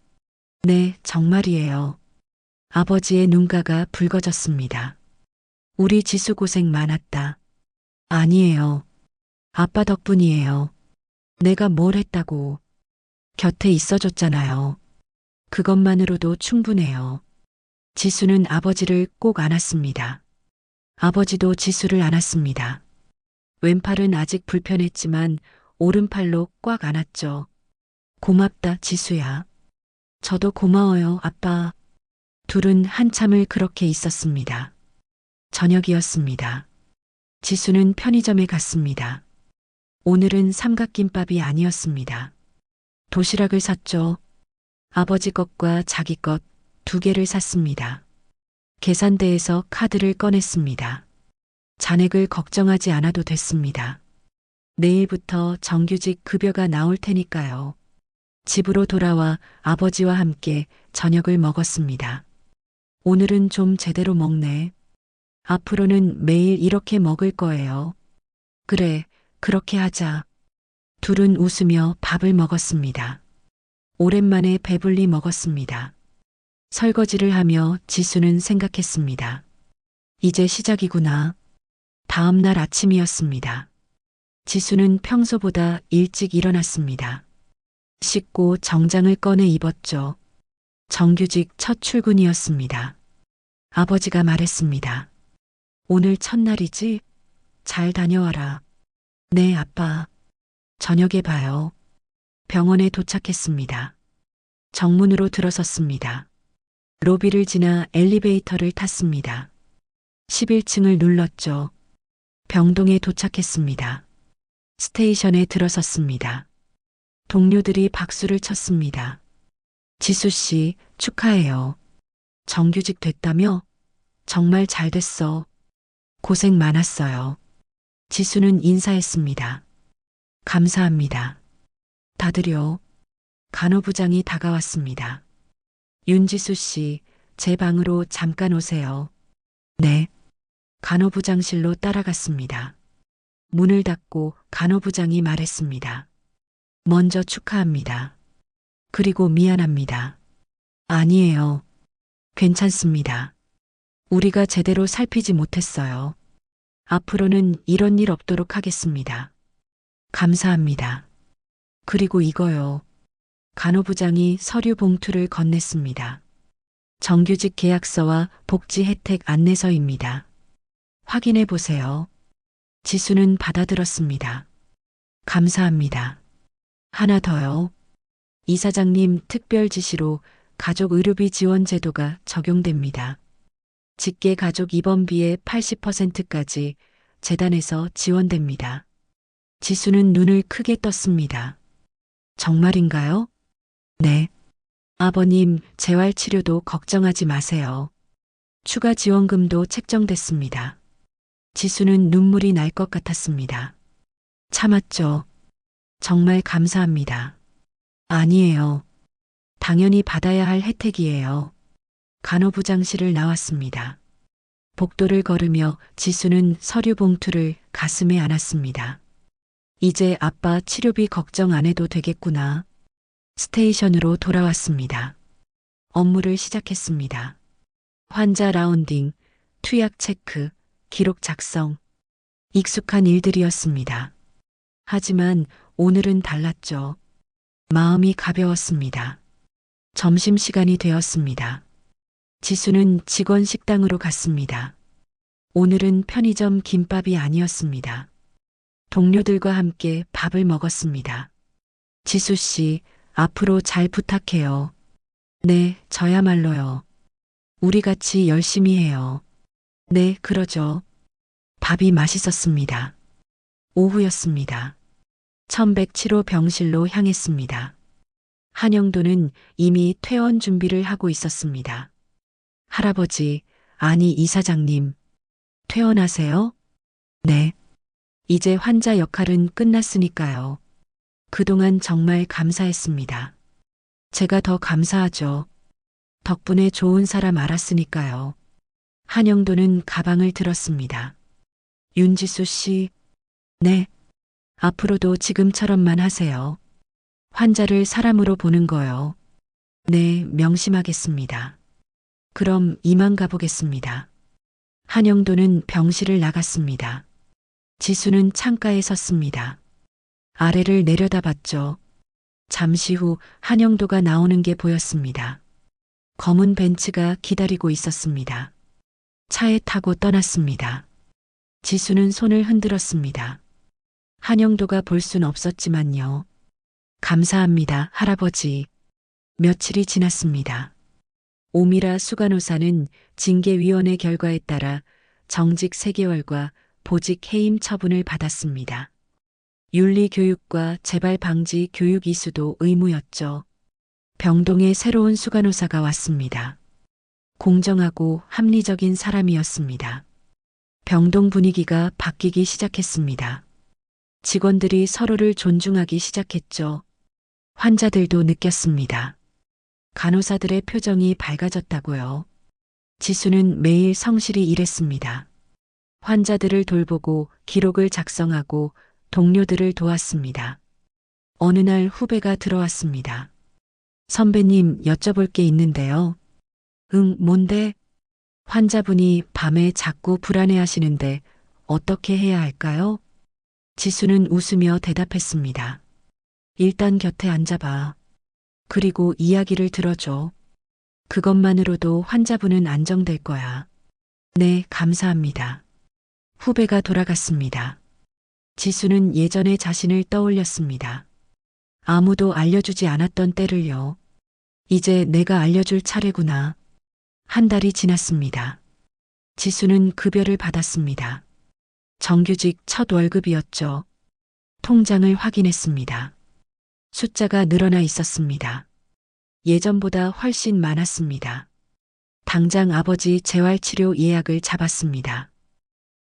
네, 정말이에요. 아버지의 눈가가 붉어졌습니다. 우리 지수 고생 많았다. 아니에요. 아빠 덕분이에요. 내가 뭘 했다고. 곁에 있어줬잖아요. 그것만으로도 충분해요. 지수는 아버지를 꼭 안았습니다. 아버지도 지수를 안았습니다. 왼팔은 아직 불편했지만 오른팔로 꽉 안았죠. 고맙다, 지수야. 저도 고마워요, 아빠. 둘은 한참을 그렇게 있었습니다. 저녁이었습니다. 지수는 편의점에 갔습니다. 오늘은 삼각김밥이 아니었습니다. 도시락을 샀죠. 아버지 것과 자기 것 두 개를 샀습니다. 계산대에서 카드를 꺼냈습니다. 잔액을 걱정하지 않아도 됐습니다. 내일부터 정규직 급여가 나올 테니까요. 집으로 돌아와 아버지와 함께 저녁을 먹었습니다. 오늘은 좀 제대로 먹네. 앞으로는 매일 이렇게 먹을 거예요. 그래, 그렇게 하자. 둘은 웃으며 밥을 먹었습니다. 오랜만에 배불리 먹었습니다. 설거지를 하며 지수는 생각했습니다. 이제 시작이구나. 다음 날 아침이었습니다. 지수는 평소보다 일찍 일어났습니다. 씻고 정장을 꺼내 입었죠. 정규직 첫 출근이었습니다. 아버지가 말했습니다. 오늘 첫날이지? 잘 다녀와라. 네, 아빠. 저녁에 봐요. 병원에 도착했습니다. 정문으로 들어섰습니다. 로비를 지나 엘리베이터를 탔습니다. 11층을 눌렀죠. 병동에 도착했습니다. 스테이션에 들어섰습니다. 동료들이 박수를 쳤습니다. 지수 씨, 축하해요. 정규직 됐다며? 정말 잘 됐어. 고생 많았어요. 지수는 인사했습니다. 감사합니다. 다들요. 간호부장이 다가왔습니다. 윤지수 씨, 제 방으로 잠깐 오세요. 네. 간호부장실로 따라갔습니다. 문을 닫고 간호부장이 말했습니다. 먼저 축하합니다. 그리고 미안합니다. 아니에요. 괜찮습니다. 우리가 제대로 살피지 못했어요. 앞으로는 이런 일 없도록 하겠습니다. 감사합니다. 그리고 이거요. 간호부장이 서류 봉투를 건넸습니다. 정규직 계약서와 복지 혜택 안내서입니다. 확인해 보세요. 지수는 받아들었습니다. 감사합니다. 하나 더요. 이사장님 특별 지시로 가족 의료비 지원 제도가 적용됩니다. 직계 가족 입원비의 80%까지 재단에서 지원됩니다. 지수는 눈을 크게 떴습니다. 정말인가요? 네. 아버님, 재활치료도 걱정하지 마세요. 추가 지원금도 책정됐습니다. 지수는 눈물이 날 것 같았습니다. 참았죠. 정말 감사합니다. 아니에요. 당연히 받아야 할 혜택이에요. 간호부장실을 나왔습니다. 복도를 걸으며 지수는 서류 봉투를 가슴에 안았습니다. 이제 아빠 치료비 걱정 안 해도 되겠구나. 스테이션으로 돌아왔습니다. 업무를 시작했습니다. 환자 라운딩, 투약 체크, 기록 작성. 익숙한 일들이었습니다. 하지만 오늘은 달랐죠. 마음이 가벼웠습니다. 점심시간이 되었습니다. 지수는 직원 식당으로 갔습니다. 오늘은 편의점 김밥이 아니었습니다. 동료들과 함께 밥을 먹었습니다. 지수 씨, 앞으로 잘 부탁해요. 네, 저야말로요. 우리 같이 열심히 해요. 네, 그러죠. 밥이 맛있었습니다. 오후였습니다. 1107호 병실로 향했습니다. 한영도는 이미 퇴원 준비를 하고 있었습니다. 할아버지, 아니 이사장님, 퇴원하세요? 네. 이제 환자 역할은 끝났으니까요. 그동안 정말 감사했습니다. 제가 더 감사하죠. 덕분에 좋은 사람 알았으니까요. 한영도는 가방을 들었습니다. 윤지수 씨, 네. 앞으로도 지금처럼만 하세요. 환자를 사람으로 보는 거요. 네, 명심하겠습니다. 그럼 이만 가보겠습니다. 한영도는 병실을 나갔습니다. 지수는 창가에 섰습니다. 아래를 내려다봤죠. 잠시 후 한영도가 나오는 게 보였습니다. 검은 벤츠가 기다리고 있었습니다. 차에 타고 떠났습니다. 지수는 손을 흔들었습니다. 한영도가 볼 순 없었지만요. 감사합니다, 할아버지. 며칠이 지났습니다. 오미라 수간호사는 징계위원회 결과에 따라 정직 3개월과 보직 해임 처분을 받았습니다. 윤리교육과 재발방지 교육 이수도 의무였죠. 병동에 새로운 수간호사가 왔습니다. 공정하고 합리적인 사람이었습니다. 병동 분위기가 바뀌기 시작했습니다. 직원들이 서로를 존중하기 시작했죠. 환자들도 느꼈습니다. 간호사들의 표정이 밝아졌다고요. 지수는 매일 성실히 일했습니다. 환자들을 돌보고 기록을 작성하고 동료들을 도왔습니다. 어느 날 후배가 들어왔습니다. 선배님, 여쭤볼 게 있는데요. 응, 뭔데? 환자분이 밤에 자꾸 불안해하시는데 어떻게 해야 할까요? 지수는 웃으며 대답했습니다. 일단 곁에 앉아봐. 그리고 이야기를 들어줘. 그것만으로도 환자분은 안정될 거야. 네, 감사합니다. 후배가 돌아갔습니다. 지수는 예전의 자신을 떠올렸습니다. 아무도 알려주지 않았던 때를요. 이제 내가 알려줄 차례구나. 한 달이 지났습니다. 지수는 급여를 받았습니다. 정규직 첫 월급이었죠. 통장을 확인했습니다. 숫자가 늘어나 있었습니다. 예전보다 훨씬 많았습니다. 당장 아버지 재활치료 예약을 잡았습니다.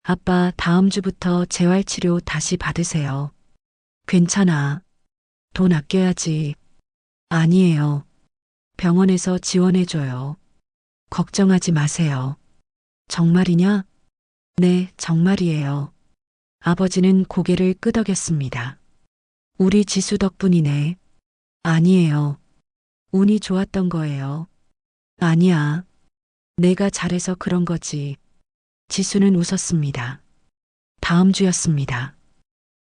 아빠, 다음 주부터 재활치료 다시 받으세요. 괜찮아. 돈 아껴야지. 아니에요. 병원에서 지원해줘요. 걱정하지 마세요. 정말이냐? 네, 정말이에요. 아버지는 고개를 끄덕였습니다. 우리 지수 덕분이네. 아니에요. 운이 좋았던 거예요. 아니야. 내가 잘해서 그런 거지. 지수는 웃었습니다. 다음 주였습니다.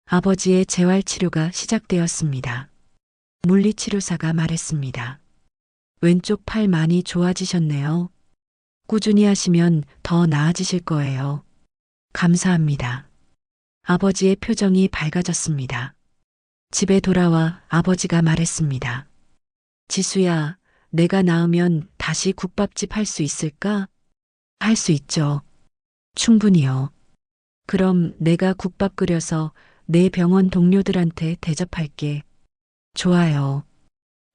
아버지의 재활치료가 시작되었습니다. 물리치료사가 말했습니다. 왼쪽 팔 많이 좋아지셨네요. 꾸준히 하시면 더 나아지실 거예요. 감사합니다. 아버지의 표정이 밝아졌습니다. 집에 돌아와 아버지가 말했습니다. 지수야, 내가 나으면 다시 국밥집 할 수 있을까? 할 수 있죠. 충분히요. 그럼 내가 국밥 끓여서 내 병원 동료들한테 대접할게. 좋아요.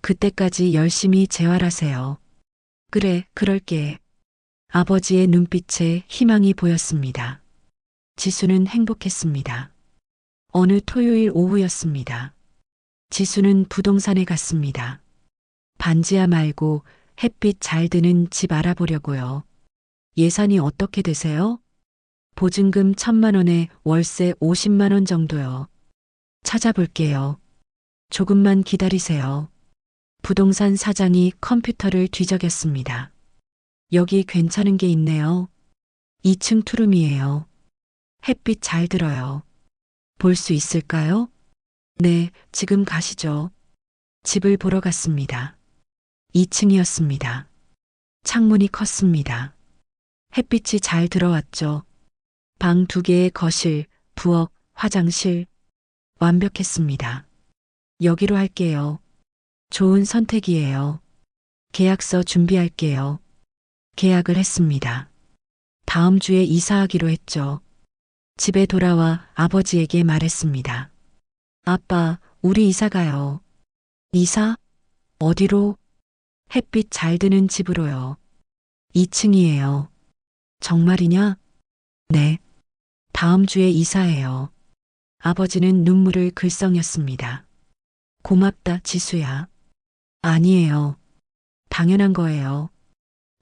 그때까지 열심히 재활하세요. 그래, 그럴게. 아버지의 눈빛에 희망이 보였습니다. 지수는 행복했습니다. 어느 토요일 오후였습니다. 지수는 부동산에 갔습니다. 반지하 말고 햇빛 잘 드는 집 알아보려고요. 예산이 어떻게 되세요? 보증금 1,000만 원에 월세 50만 원 정도요. 찾아볼게요. 조금만 기다리세요. 부동산 사장이 컴퓨터를 뒤적였습니다. 여기 괜찮은 게 있네요. 2층 투룸이에요. 햇빛 잘 들어요. 볼 수 있을까요? 네, 지금 가시죠. 집을 보러 갔습니다. 2층이었습니다. 창문이 컸습니다. 햇빛이 잘 들어왔죠. 방 2개의 거실, 부엌, 화장실. 완벽했습니다. 여기로 할게요. 좋은 선택이에요. 계약서 준비할게요. 계약을 했습니다. 다음 주에 이사하기로 했죠. 집에 돌아와 아버지에게 말했습니다. 아빠, 우리 이사 가요. 이사? 어디로? 햇빛 잘 드는 집으로요. 2층이에요. 정말이냐? 네. 다음 주에 이사해요. 아버지는 눈물을 글썽였습니다. 고맙다, 지수야. 아니에요. 당연한 거예요.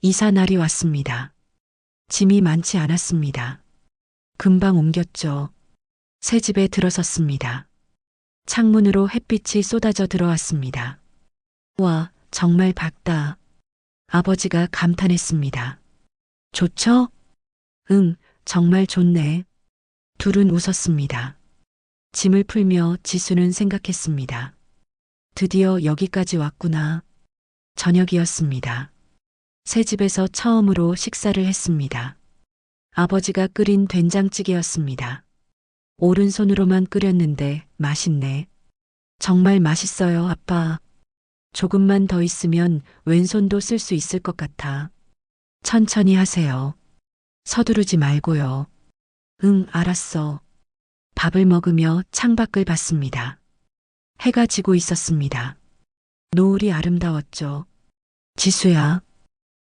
이사 날이 왔습니다. 짐이 많지 않았습니다. 금방 옮겼죠. 새 집에 들어섰습니다. 창문으로 햇빛이 쏟아져 들어왔습니다. 와, 정말 밝다. 아버지가 감탄했습니다. 좋죠? 응, 정말 좋네. 둘은 웃었습니다. 짐을 풀며 지수는 생각했습니다. 드디어 여기까지 왔구나. 저녁이었습니다. 새 집에서 처음으로 식사를 했습니다. 아버지가 끓인 된장찌개였습니다. 오른손으로만 끓였는데 맛있네. 정말 맛있어요, 아빠. 조금만 더 있으면 왼손도 쓸 수 있을 것 같아. 천천히 하세요. 서두르지 말고요. 응, 알았어. 밥을 먹으며 창밖을 봤습니다. 해가 지고 있었습니다. 노을이 아름다웠죠. 지수야.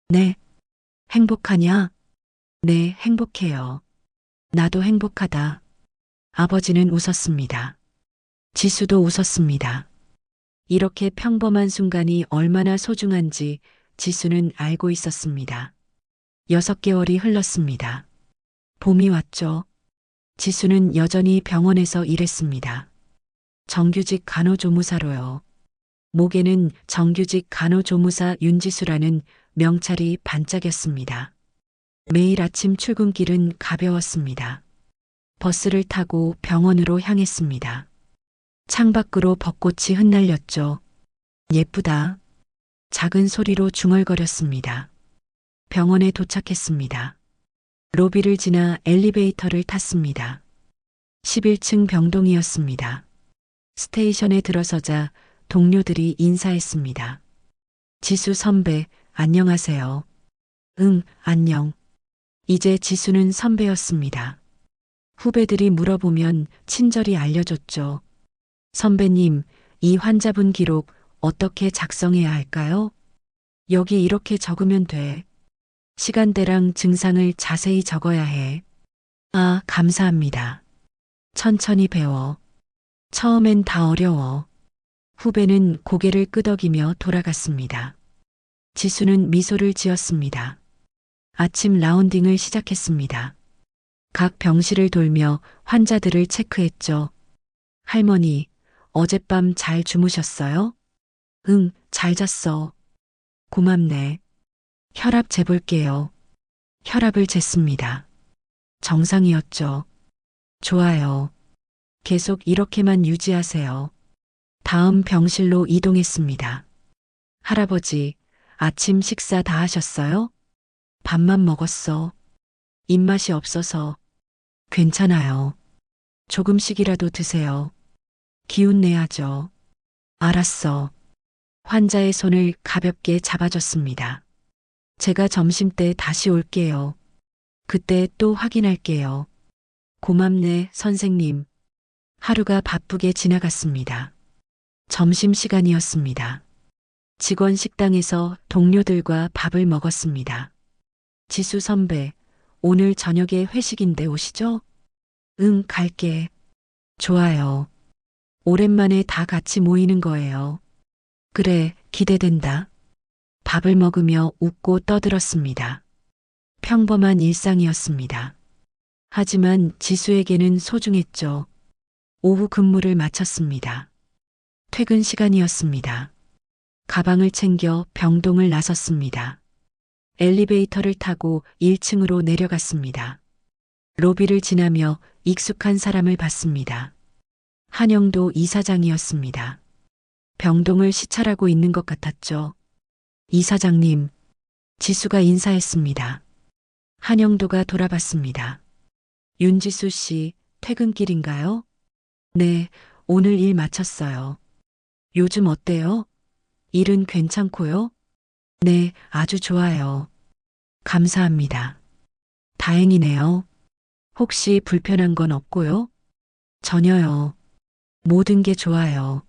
네. 행복하냐? 네, 행복해요. 나도 행복하다. 아버지는 웃었습니다. 지수도 웃었습니다. 이렇게 평범한 순간이 얼마나 소중한지 지수는 알고 있었습니다. 6개월이 흘렀습니다. 봄이 왔죠. 지수는 여전히 병원에서 일했습니다. 정규직 간호조무사로요. 목에는 정규직 간호조무사 윤지수라는 명찰이 반짝였습니다. 매일 아침 출근길은 가벼웠습니다. 버스를 타고 병원으로 향했습니다. 창밖으로 벚꽃이 흩날렸죠. 예쁘다. 작은 소리로 중얼거렸습니다. 병원에 도착했습니다. 로비를 지나 엘리베이터를 탔습니다. 11층 병동이었습니다. 스테이션에 들어서자 동료들이 인사했습니다. 지수 선배, 안녕하세요. 응, 안녕. 이제 지수는 선배였습니다. 후배들이 물어보면 친절히 알려줬죠. 선배님, 이 환자분 기록 어떻게 작성해야 할까요? 여기 이렇게 적으면 돼. 시간대랑 증상을 자세히 적어야 해. 아, 감사합니다. 천천히 배워. 처음엔 다 어려워. 후배는 고개를 끄덕이며 돌아갔습니다. 지수는 미소를 지었습니다. 아침 라운딩을 시작했습니다. 각 병실을 돌며 환자들을 체크했죠. 할머니, 어젯밤 잘 주무셨어요? 응, 잘 잤어. 고맙네. 혈압 재볼게요. 혈압을 쟀습니다. 정상이었죠. 좋아요. 계속 이렇게만 유지하세요. 다음 병실로 이동했습니다. 할아버지, 아침 식사 다 하셨어요? 밥만 먹었어. 입맛이 없어서. 괜찮아요. 조금씩이라도 드세요. 기운 내야죠. 알았어. 환자의 손을 가볍게 잡아줬습니다. 제가 점심때 다시 올게요. 그때 또 확인할게요. 고맙네, 선생님. 하루가 바쁘게 지나갔습니다. 점심시간이었습니다. 직원 식당에서 동료들과 밥을 먹었습니다. 지수 선배, 오늘 저녁에 회식인데 오시죠? 응, 갈게. 좋아요. 오랜만에 다 같이 모이는 거예요. 그래, 기대된다. 밥을 먹으며 웃고 떠들었습니다. 평범한 일상이었습니다. 하지만 지수에게는 소중했죠. 오후 근무를 마쳤습니다. 퇴근 시간이었습니다. 가방을 챙겨 병동을 나섰습니다. 엘리베이터를 타고 1층으로 내려갔습니다. 로비를 지나며 익숙한 사람을 봤습니다. 한영도 이사장이었습니다. 병동을 시찰하고 있는 것 같았죠. 이사장님, 지수가 인사했습니다. 한영도가 돌아봤습니다. 윤지수 씨, 퇴근길인가요? 네, 오늘 일 마쳤어요. 요즘 어때요? 일은 괜찮고요? 네, 아주 좋아요. 감사합니다. 다행이네요. 혹시 불편한 건 없고요? 전혀요. 모든 게 좋아요.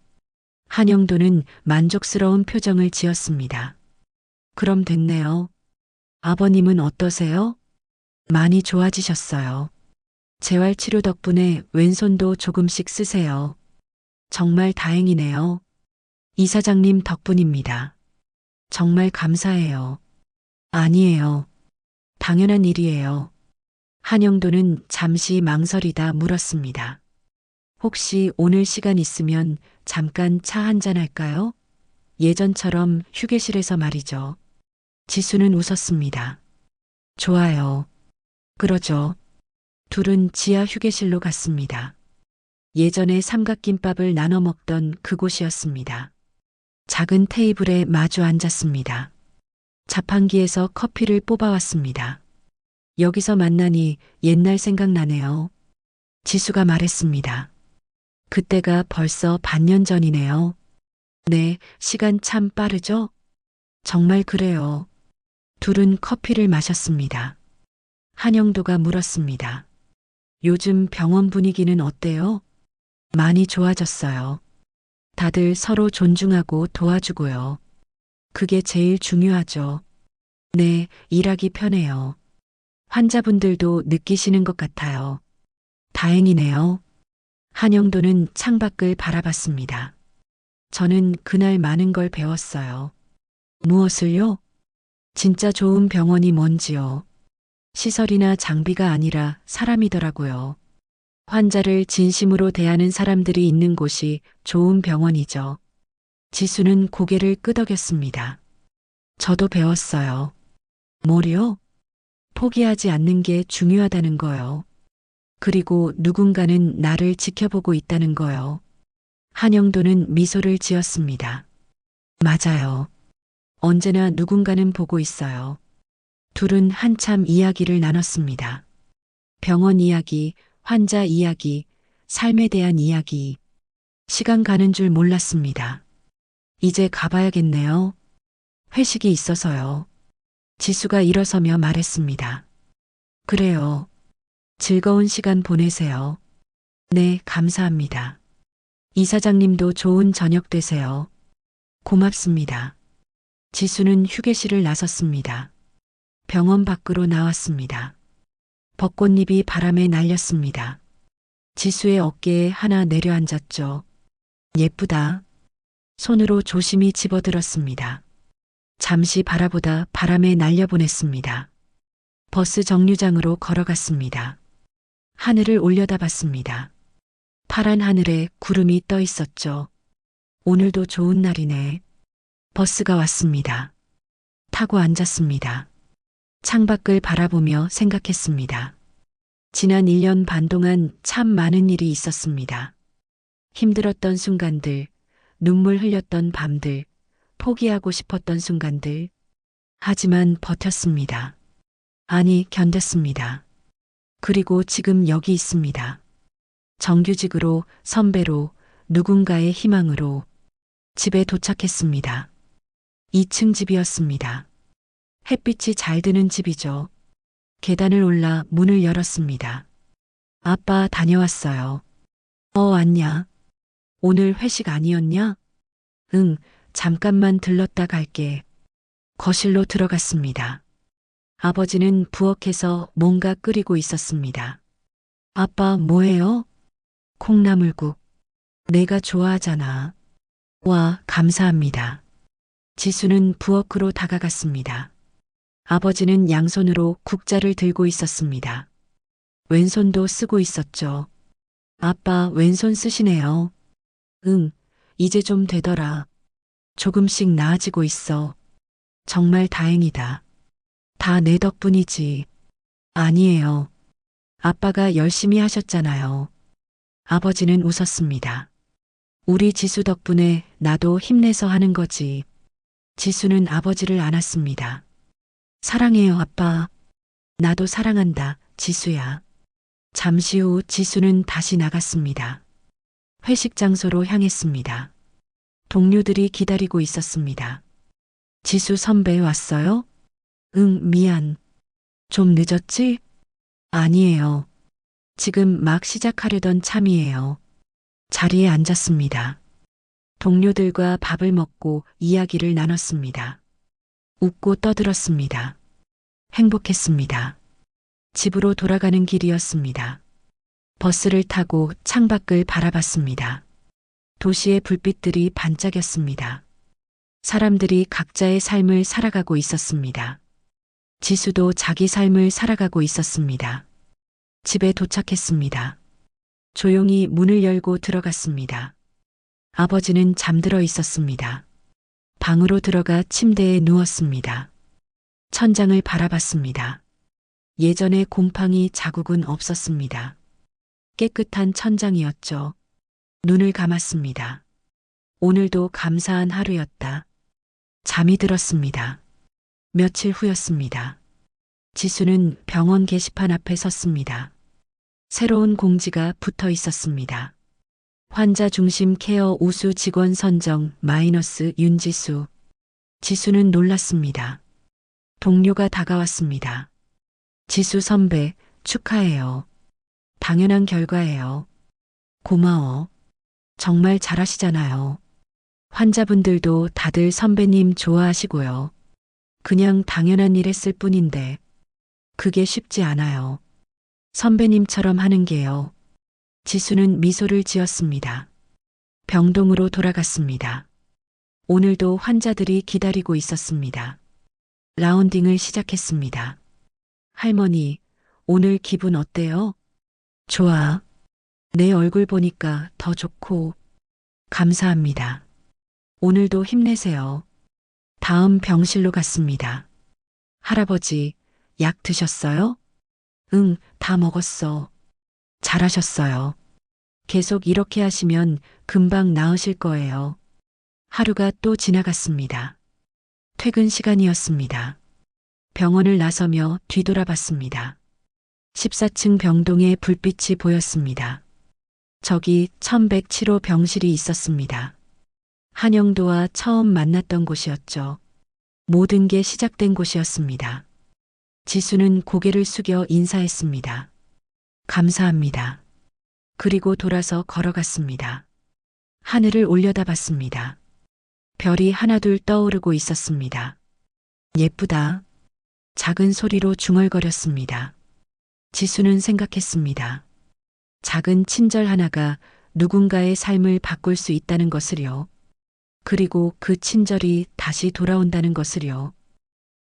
한영도는 만족스러운 표정을 지었습니다. 그럼 됐네요. 아버님은 어떠세요? 많이 좋아지셨어요. 재활치료 덕분에 왼손도 조금씩 쓰세요. 정말 다행이네요. 이사장님 덕분입니다. 정말 감사해요. 아니에요. 당연한 일이에요. 한영도는 잠시 망설이다 물었습니다. 혹시 오늘 시간 있으면 잠깐 차 한잔 할까요? 예전처럼 휴게실에서 말이죠. 지수는 웃었습니다. 좋아요. 그러죠. 둘은 지하 휴게실로 갔습니다. 예전에 삼각김밥을 나눠 먹던 그곳이었습니다. 작은 테이블에 마주 앉았습니다. 자판기에서 커피를 뽑아왔습니다. 여기서 만나니 옛날 생각나네요. 지수가 말했습니다. 그때가 벌써 반년 전이네요. 네, 시간 참 빠르죠? 정말 그래요. 둘은 커피를 마셨습니다. 한영도가 물었습니다. 요즘 병원 분위기는 어때요? 많이 좋아졌어요. 다들 서로 존중하고 도와주고요. 그게 제일 중요하죠. 네, 일하기 편해요. 환자분들도 느끼시는 것 같아요. 다행이네요. 한영도는 창밖을 바라봤습니다. 저는 그날 많은 걸 배웠어요. 무엇을요? 진짜 좋은 병원이 뭔지요. 시설이나 장비가 아니라 사람이더라고요. 환자를 진심으로 대하는 사람들이 있는 곳이 좋은 병원이죠. 지수는 고개를 끄덕였습니다. 저도 배웠어요. 뭐요? 포기하지 않는 게 중요하다는 거요. 그리고 누군가는 나를 지켜보고 있다는 거요. 한영도는 미소를 지었습니다. 맞아요. 언제나 누군가는 보고 있어요. 둘은 한참 이야기를 나눴습니다. 병원 이야기, 환자 이야기, 삶에 대한 이야기. 시간 가는 줄 몰랐습니다. 이제 가봐야겠네요. 회식이 있어서요. 지수가 일어서며 말했습니다. 그래요. 즐거운 시간 보내세요. 네, 감사합니다. 이사장님도 좋은 저녁 되세요. 고맙습니다. 지수는 휴게실을 나섰습니다. 병원 밖으로 나왔습니다. 벚꽃잎이 바람에 날렸습니다. 지수의 어깨에 하나 내려앉았죠. 예쁘다. 손으로 조심히 집어들었습니다. 잠시 바라보다 바람에 날려보냈습니다. 버스 정류장으로 걸어갔습니다. 하늘을 올려다봤습니다. 파란 하늘에 구름이 떠 있었죠. 오늘도 좋은 날이네. 버스가 왔습니다. 타고 앉았습니다. 창밖을 바라보며 생각했습니다. 지난 1년 반 동안 참 많은 일이 있었습니다. 힘들었던 순간들, 눈물 흘렸던 밤들, 포기하고 싶었던 순간들. 하지만 버텼습니다. 아니, 견뎠습니다. 그리고 지금 여기 있습니다. 정규직으로, 선배로, 누군가의 희망으로 집에 도착했습니다. 2층 집이었습니다. 햇빛이 잘 드는 집이죠. 계단을 올라 문을 열었습니다. 아빠 다녀왔어요. 왔냐? 오늘 회식 아니었냐? 응, 잠깐만 들렀다 갈게. 거실로 들어갔습니다. 아버지는 부엌에서 뭔가 끓이고 있었습니다. 아빠 뭐해요? 콩나물국. 내가 좋아하잖아. 와, 감사합니다. 지수는 부엌으로 다가갔습니다. 아버지는 양손으로 국자를 들고 있었습니다. 왼손도 쓰고 있었죠. 아빠 왼손 쓰시네요. 응, 이제 좀 되더라. 조금씩 나아지고 있어. 정말 다행이다. 다 내 덕분이지. 아니에요. 아빠가 열심히 하셨잖아요. 아버지는 웃었습니다. 우리 지수 덕분에 나도 힘내서 하는 거지. 지수는 아버지를 안았습니다. 사랑해요, 아빠. 나도 사랑한다, 지수야. 잠시 후 지수는 다시 나갔습니다. 회식 장소로 향했습니다. 동료들이 기다리고 있었습니다. 지수 선배 왔어요? 응, 미안. 좀 늦었지? 아니에요. 지금 막 시작하려던 참이에요. 자리에 앉았습니다. 동료들과 밥을 먹고 이야기를 나눴습니다. 웃고 떠들었습니다. 행복했습니다. 집으로 돌아가는 길이었습니다. 버스를 타고 창밖을 바라봤습니다. 도시의 불빛들이 반짝였습니다. 사람들이 각자의 삶을 살아가고 있었습니다. 지수도 자기 삶을 살아가고 있었습니다. 집에 도착했습니다. 조용히 문을 열고 들어갔습니다. 아버지는 잠들어 있었습니다. 방으로 들어가 침대에 누웠습니다. 천장을 바라봤습니다. 예전의 곰팡이 자국은 없었습니다. 깨끗한 천장이었죠. 눈을 감았습니다. 오늘도 감사한 하루였다. 잠이 들었습니다. 며칠 후였습니다. 지수는 병원 게시판 앞에 섰습니다. 새로운 공지가 붙어 있었습니다. 환자 중심 케어 우수 직원 선정 마이너스 윤지수. 지수는 놀랐습니다. 동료가 다가왔습니다. 지수 선배, 축하해요. 당연한 결과예요. 고마워. 정말 잘하시잖아요. 환자분들도 다들 선배님 좋아하시고요. 그냥 당연한 일 했을 뿐인데, 그게 쉽지 않아요. 선배님처럼 하는 게요. 지수는 미소를 지었습니다. 병동으로 돌아갔습니다. 오늘도 환자들이 기다리고 있었습니다. 라운딩을 시작했습니다. 할머니, 오늘 기분 어때요? 좋아. 내 얼굴 보니까 더 좋고. 감사합니다. 오늘도 힘내세요. 다음 병실로 갔습니다. 할아버지, 약 드셨어요? 응, 다 먹었어. 잘하셨어요. 계속 이렇게 하시면 금방 나으실 거예요. 하루가 또 지나갔습니다. 퇴근 시간이었습니다. 병원을 나서며 뒤돌아봤습니다. 14층 병동에 불빛이 보였습니다. 저기 1107호 병실이 있었습니다. 한영도와 처음 만났던 곳이었죠. 모든 게 시작된 곳이었습니다. 지수는 고개를 숙여 인사했습니다. 감사합니다. 그리고 돌아서 걸어갔습니다. 하늘을 올려다봤습니다. 별이 하나둘 떠오르고 있었습니다. 예쁘다. 작은 소리로 중얼거렸습니다. 지수는 생각했습니다. 작은 친절 하나가 누군가의 삶을 바꿀 수 있다는 것을요. 그리고 그 친절이 다시 돌아온다는 것을요.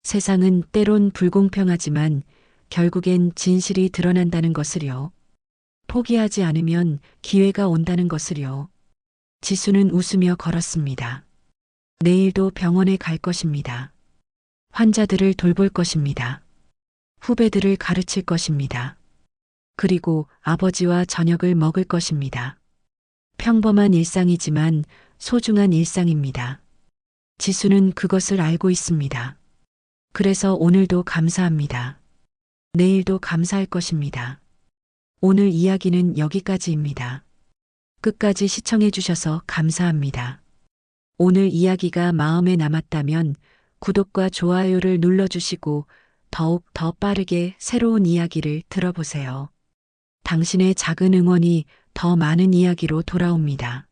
세상은 때론 불공평하지만 결국엔 진실이 드러난다는 것을요. 포기하지 않으면 기회가 온다는 것을요. 지수는 웃으며 걸었습니다. 내일도 병원에 갈 것입니다. 환자들을 돌볼 것입니다. 후배들을 가르칠 것입니다. 그리고 아버지와 저녁을 먹을 것입니다. 평범한 일상이지만 소중한 일상입니다. 지수는 그것을 알고 있습니다. 그래서 오늘도 감사합니다. 내일도 감사할 것입니다. 오늘 이야기는 여기까지입니다. 끝까지 시청해 주셔서 감사합니다. 오늘 이야기가 마음에 남았다면 구독과 좋아요를 눌러주시고 더욱 더 빠르게 새로운 이야기를 들어보세요. 당신의 작은 응원이 더 많은 이야기로 돌아옵니다.